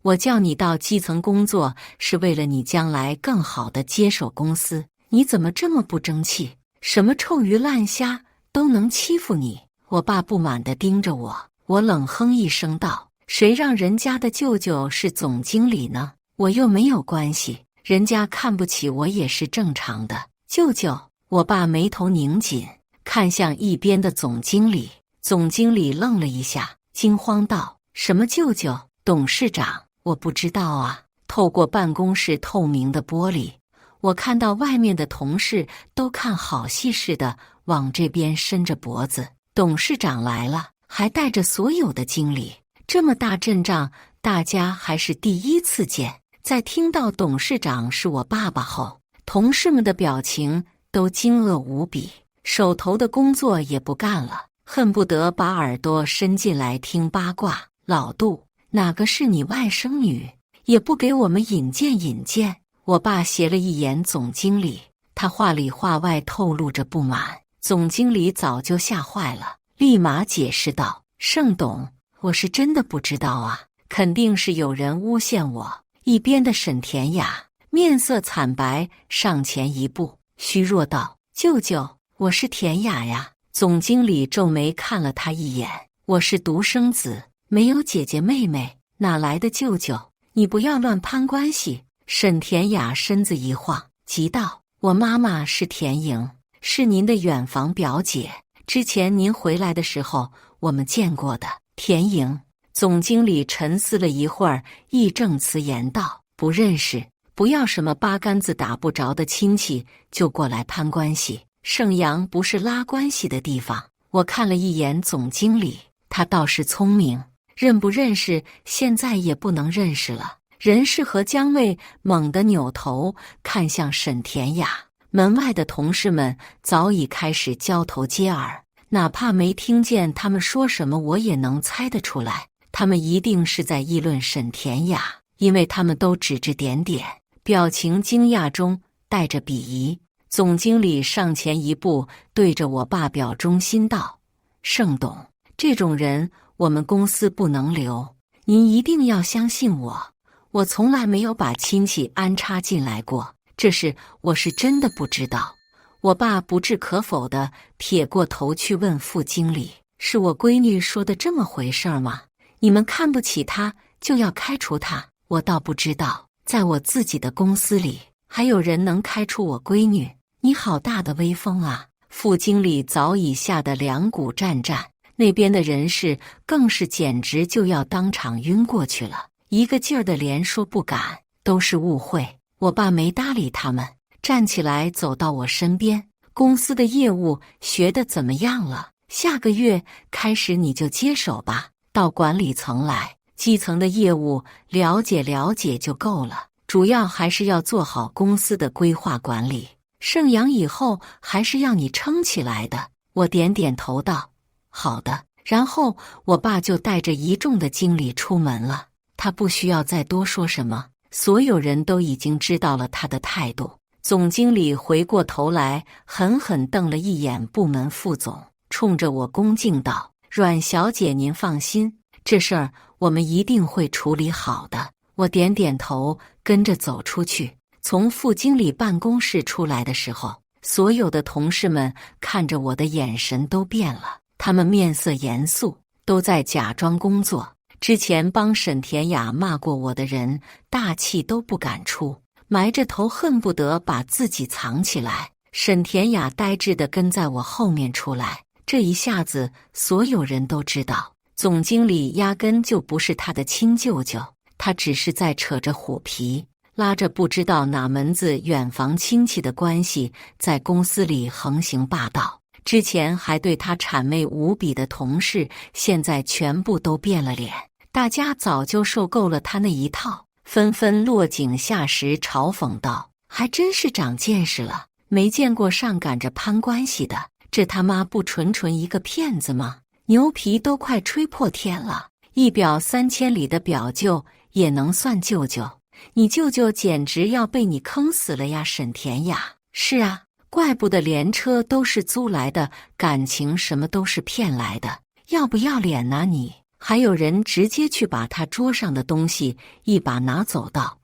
我叫你到基层工作，是为了你将来更好地接手公司，你怎么这么不争气？什么臭鱼烂虾都能欺负你？我爸不满地盯着我，我冷哼一声道：“谁让人家的舅舅是总经理呢？我又没有关系，人家看不起我也是正常的。”舅舅？我爸眉头拧紧，看向一边的总经理。总经理愣了一下，惊慌道：“什么舅舅？董事长？我不知道啊。”透过办公室透明的玻璃，我看到外面的同事都看好戏似的往这边伸着脖子。董事长来了，还带着所有的经理，这么大阵仗，大家还是第一次见。在听到董事长是我爸爸后，同事们的表情都惊愕无比，手头的工作也不干了，恨不得把耳朵伸进来听八卦。老杜，哪个是你外甥女？也不给我们引荐引荐。我爸斜了一眼总经理，他话里话外透露着不满。总经理早就吓坏了，立马解释道：“盛董，我是真的不知道啊，肯定是有人诬陷我。”一边的沈田雅面色惨白，上前一步，虚弱道：“舅舅，我是田雅呀。”总经理皱眉看了他一眼：“我是独生子，没有姐姐妹妹，哪来的舅舅？你不要乱攀关系。”沈田雅身子一晃，急道：“我妈妈是田莹，是您的远房表姐，之前您回来的时候我们见过的。”田莹。总经理沉思了一会儿，义正辞严道：“不认识，不要什么八竿子打不着的亲戚就过来攀关系。盛阳不是拉关系的地方。”我看了一眼总经理，他倒是聪明，认不认识现在也不能认识了。任氏和姜卫猛地扭头看向沈田雅，门外的同事们早已开始交头接耳，哪怕没听见他们说什么，我也能猜得出来，他们一定是在议论沈田雅，因为他们都指指点点，表情惊讶中带着鄙夷。总经理上前一步，对着我爸表忠心道：“盛董，这种人我们公司不能留，您一定要相信我。我从来没有把亲戚安插进来过，这事我是真的不知道。”我爸不置可否地撇过头去问副经理：“是我闺女说的这么回事吗？你们看不起她就要开除她？我倒不知道，在我自己的公司里还有人能开除我闺女，你好大的威风啊！”副经理早已吓得两股战战，那边的人事更是简直就要当场晕过去了，一个劲儿的连说不敢，都是误会。我爸没搭理他们，站起来走到我身边：“公司的业务学得怎么样了？下个月开始你就接手吧，到管理层来，基层的业务了解了解就够了，主要还是要做好公司的规划管理。盛阳以后还是要你撑起来的。我点点头道：好的。然后我爸就带着一众的经理出门了，他不需要再多说什么，所有人都已经知道了他的态度。总经理回过头来，狠狠瞪了一眼部门副总，冲着我恭敬道：阮小姐您放心，这事儿我们一定会处理好的。我点点头，跟着走出去。从副经理办公室出来的时候，所有的同事们看着我的眼神都变了，他们面色严肃，都在假装工作。之前帮沈田雅骂过我的人，大气都不敢出，埋着头恨不得把自己藏起来。沈田雅呆滞地跟在我后面出来，这一下子所有人都知道，总经理压根就不是他的亲舅舅，他只是在扯着虎皮，拉着不知道哪门子远房亲戚的关系，在公司里横行霸道。之前还对他谄媚无比的同事，现在全部都变了脸。大家早就受够了他那一套，纷纷落井下石，嘲讽道：还真是长见识了，没见过上赶着攀关系的，这他妈不纯一个骗子吗？牛皮都快吹破天了，一表3000里的表舅也能算舅舅？你舅舅简直要被你坑死了呀，沈田雅！是啊，怪不得连车都是租来的，感情什么都是骗来的，要不要脸啊你？还有人直接去把他桌上的东西一把拿走道：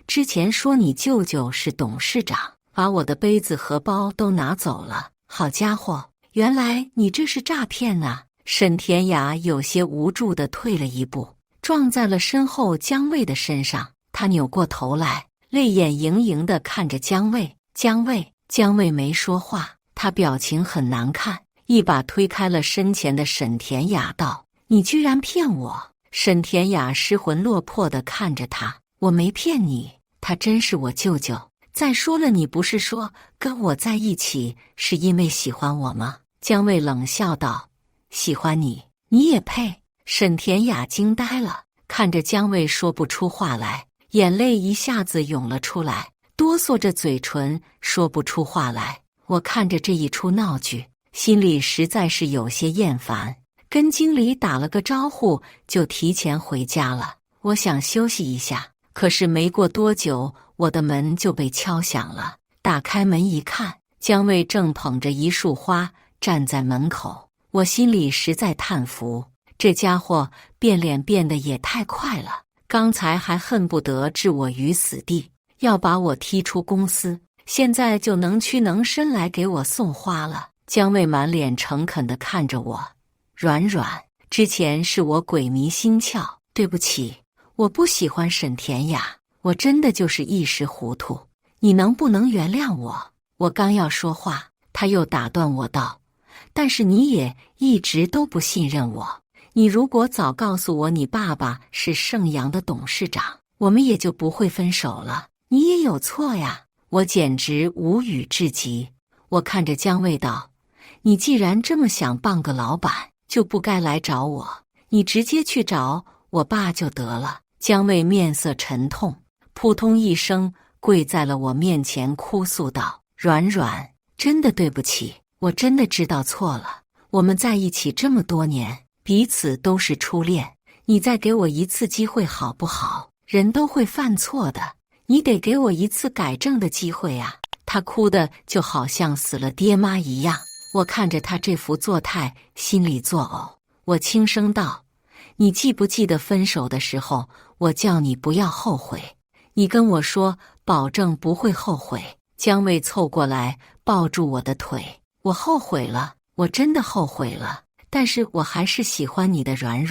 之前说你舅舅是董事长，把我的杯子和包都拿走了。好家伙，原来你这是诈骗啊！沈田雅有些无助地退了一步，撞在了身后姜卫的身上。他扭过头来，泪眼盈盈地看着姜卫。姜卫没说话，他表情很难看，一把推开了身前的沈田雅道：你居然骗我！沈田雅失魂落魄地看着他：我没骗你，他真是我舅舅。再说了，你不是说跟我在一起是因为喜欢我吗？姜卫冷笑道：喜欢你？你也配？沈田雅惊呆了，看着姜卫说不出话来，眼泪一下子涌了出来，哆嗦着嘴唇说不出话来。我看着这一出闹剧，心里实在是有些厌烦，跟经理打了个招呼就提前回家了。我想休息一下，可是没过多久，我的门就被敲响了。打开门一看，姜卫正捧着一束花站在门口。我心里实在叹服，这家伙变脸变得也太快了，刚才还恨不得置我于死地，要把我踢出公司，现在就能屈能伸来给我送花了。姜卫满脸诚恳地看着我：软，之前是我鬼迷心窍，对不起，我不喜欢沈田雅，我真的就是一时糊涂，你能不能原谅我？我刚要说话，他又打断我道：但是你也一直都不信任我，你如果早告诉我你爸爸是盛阳的董事长，我们也就不会分手了，你也有错呀。我简直无语至极。我看着姜卫道：你既然这么想当个老板，就不该来找我，你直接去找我爸就得了。姜卫面色沉痛，扑通一声跪在了我面前，哭诉道：软，真的对不起，我真的知道错了，我们在一起这么多年，彼此都是初恋，你再给我一次机会好不好？人都会犯错的，你得给我一次改正的机会啊！他哭得就好像死了爹妈一样，我看着他这副作态，心里作呕。我轻声道：你记不记得分手的时候，我叫你不要后悔，你跟我说保证不会后悔。姜卫凑过来抱住我的腿：我后悔了，我真的后悔了，但是我还是喜欢你的软。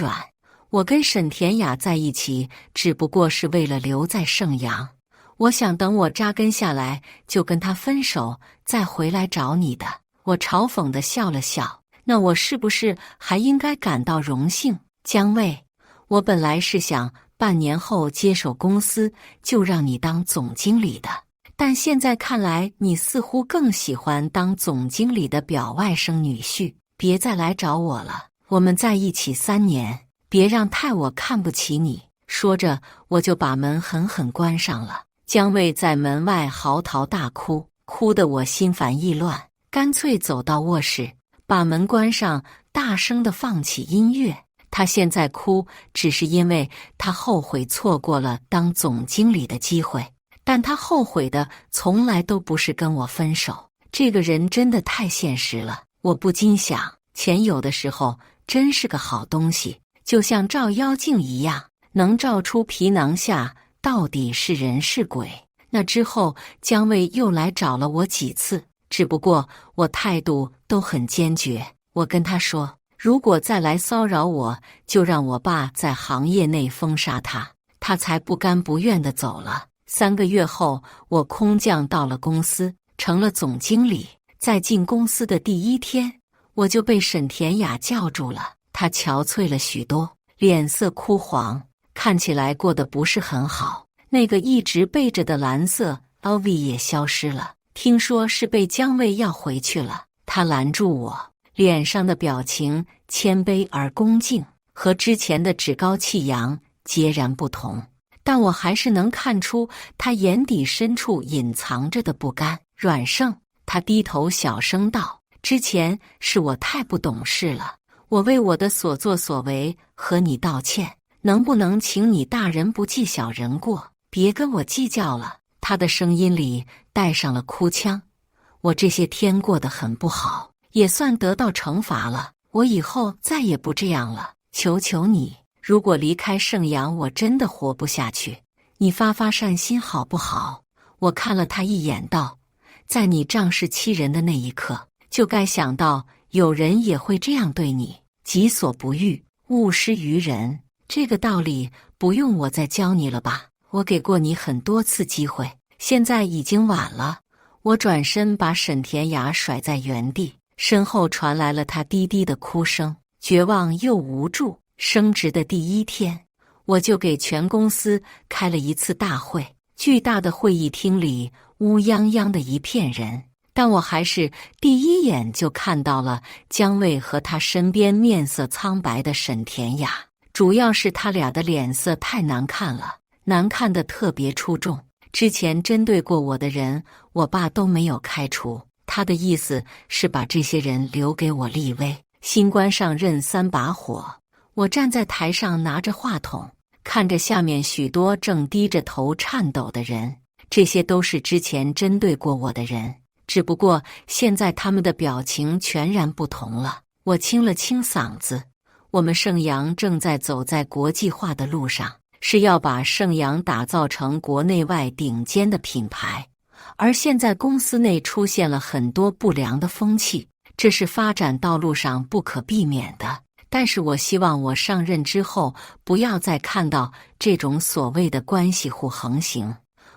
我跟沈田雅在一起只不过是为了留在盛阳，我想等我扎根下来就跟他分手，再回来找你的。我嘲讽地笑了笑：那我是不是还应该感到荣幸？姜卫，我本来是想半年后接手公司就让你当总经理的，但现在看来你似乎更喜欢当总经理的表外甥女婿，别再来找我了，我们在一起3年，别让太我看不起你。说着我就把门狠狠关上了。姜卫在门外嚎啕大哭，哭得我心烦意乱，干脆走到卧室，把门关上，大声地放起音乐。他现在哭，只是因为他后悔错过了当总经理的机会，但他后悔的从来都不是跟我分手。这个人真的太现实了，我不禁想，钱有的时候真是个好东西，就像照妖镜一样，能照出皮囊下到底是人是鬼。那之后，姜卫又来找了我几次，只不过我态度都很坚决。我跟他说，如果再来骚扰我，就让我爸在行业内封杀他。他才不甘不愿地走了。3个月后，我空降到了公司，成了总经理。在进公司的第1天，我就被沈田雅叫住了。她憔悴了许多，脸色枯黄，看起来过得不是很好。那个一直背着的蓝色 LV 也消失了，听说是被姜卫要回去了。他拦住我，脸上的表情谦卑而恭敬，和之前的趾高气扬截然不同。但我还是能看出他眼底深处隐藏着的不甘。阮胜，他低头小声道：“之前是我太不懂事了，我为我的所作所为和你道歉，能不能请你大人不计小人过，别跟我计较了。”他的声音里带上了哭腔。我这些天过得很不好，也算得到惩罚了。我以后再也不这样了，求求你，如果离开盛阳，我真的活不下去，你发善心好不好？我看了他一眼道，在你仗势欺人的那一刻，就该想到有人也会这样对你。己所不欲，勿施于人。这个道理不用我再教你了吧？我给过你很多次机会，现在已经晚了。我转身把沈田雅甩在原地，身后传来了她低低的哭声，绝望又无助。升职的第1天，我就给全公司开了一次大会。巨大的会议厅里乌泱泱的一片人，但我还是第一眼就看到了姜卫和他身边面色苍白的沈田雅。主要是他俩的脸色太难看了，难看的特别出众。之前针对过我的人，我爸都没有开除，他的意思是把这些人留给我立威。新官上任3把火，我站在台上拿着话筒，看着下面许多正低着头颤抖的人，这些都是之前针对过我的人，只不过现在他们的表情全然不同了。我清了清嗓子，我们盛阳正在走在国际化的路上，是要把盛阳打造成国内外顶尖的品牌，而现在公司内出现了很多不良的风气，这是发展道路上不可避免的。但是我希望我上任之后不要再看到这种所谓的关系户横行。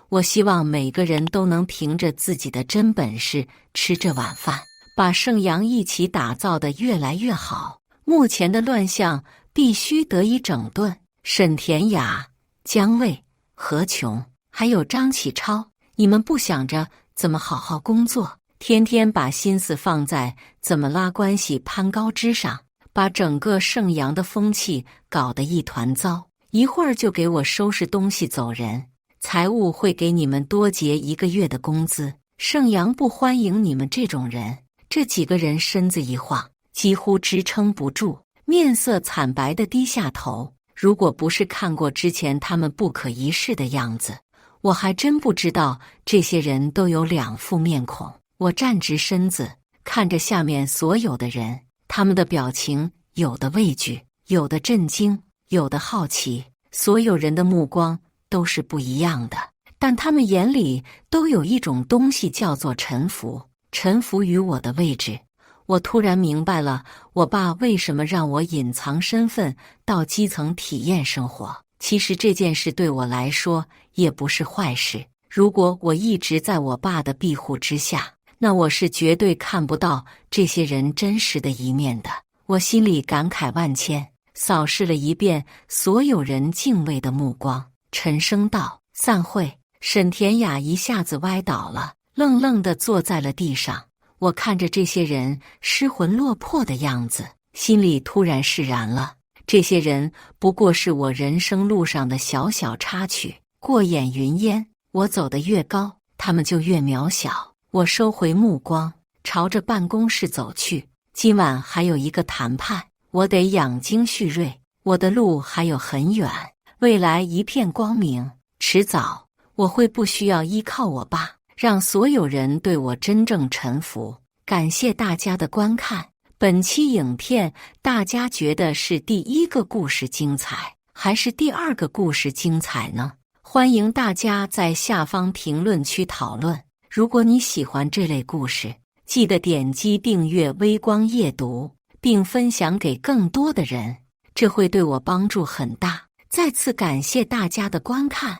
我希望每个人都能凭着自己的真本事吃这碗饭，把盛阳一起打造得越来越好。目前的乱象必须得以整顿。沈田雅、姜卫、何琼还有张启超，你们不想着怎么好好工作，天天把心思放在怎么拉关系攀高枝上，把整个盛阳的风气搞得一团糟，一会儿就给我收拾东西走人。财务会给你们多结1个月的工资，盛阳不欢迎你们这种人。这几个人身子一晃，几乎支撑不住，面色惨白地低下头。如果不是看过之前他们不可一世的样子，我还真不知道这些人都有2副面孔。我站直身子，看着下面所有的人，他们的表情有的畏惧，有的震惊，有的好奇，所有人的目光都是不一样的，但他们眼里都有一种东西叫做臣服，臣服于我的位置。我突然明白了，我爸为什么让我隐藏身份到基层体验生活。其实这件事对我来说也不是坏事。如果我一直在我爸的庇护之下，那我是绝对看不到这些人真实的一面的。我心里感慨万千，扫视了一遍所有人敬畏的目光，沉声道：“散会。”沈田雅一下子歪倒了，愣愣地坐在了地上。我看着这些人失魂落魄的样子，心里突然释然了。这些人不过是我人生路上的小小插曲，过眼云烟。我走得越高，他们就越渺小。我收回目光，朝着办公室走去。今晚还有一个谈判，我得养精蓄锐。我的路还有很远，未来一片光明。迟早我会不需要依靠我爸，让所有人对我真正臣服。感谢大家的观看。本期影片大家觉得是第一个故事精彩，还是第二个故事精彩呢？欢迎大家在下方评论区讨论。如果你喜欢这类故事，记得点击订阅微光夜读，并分享给更多的人，这会对我帮助很大。再次感谢大家的观看。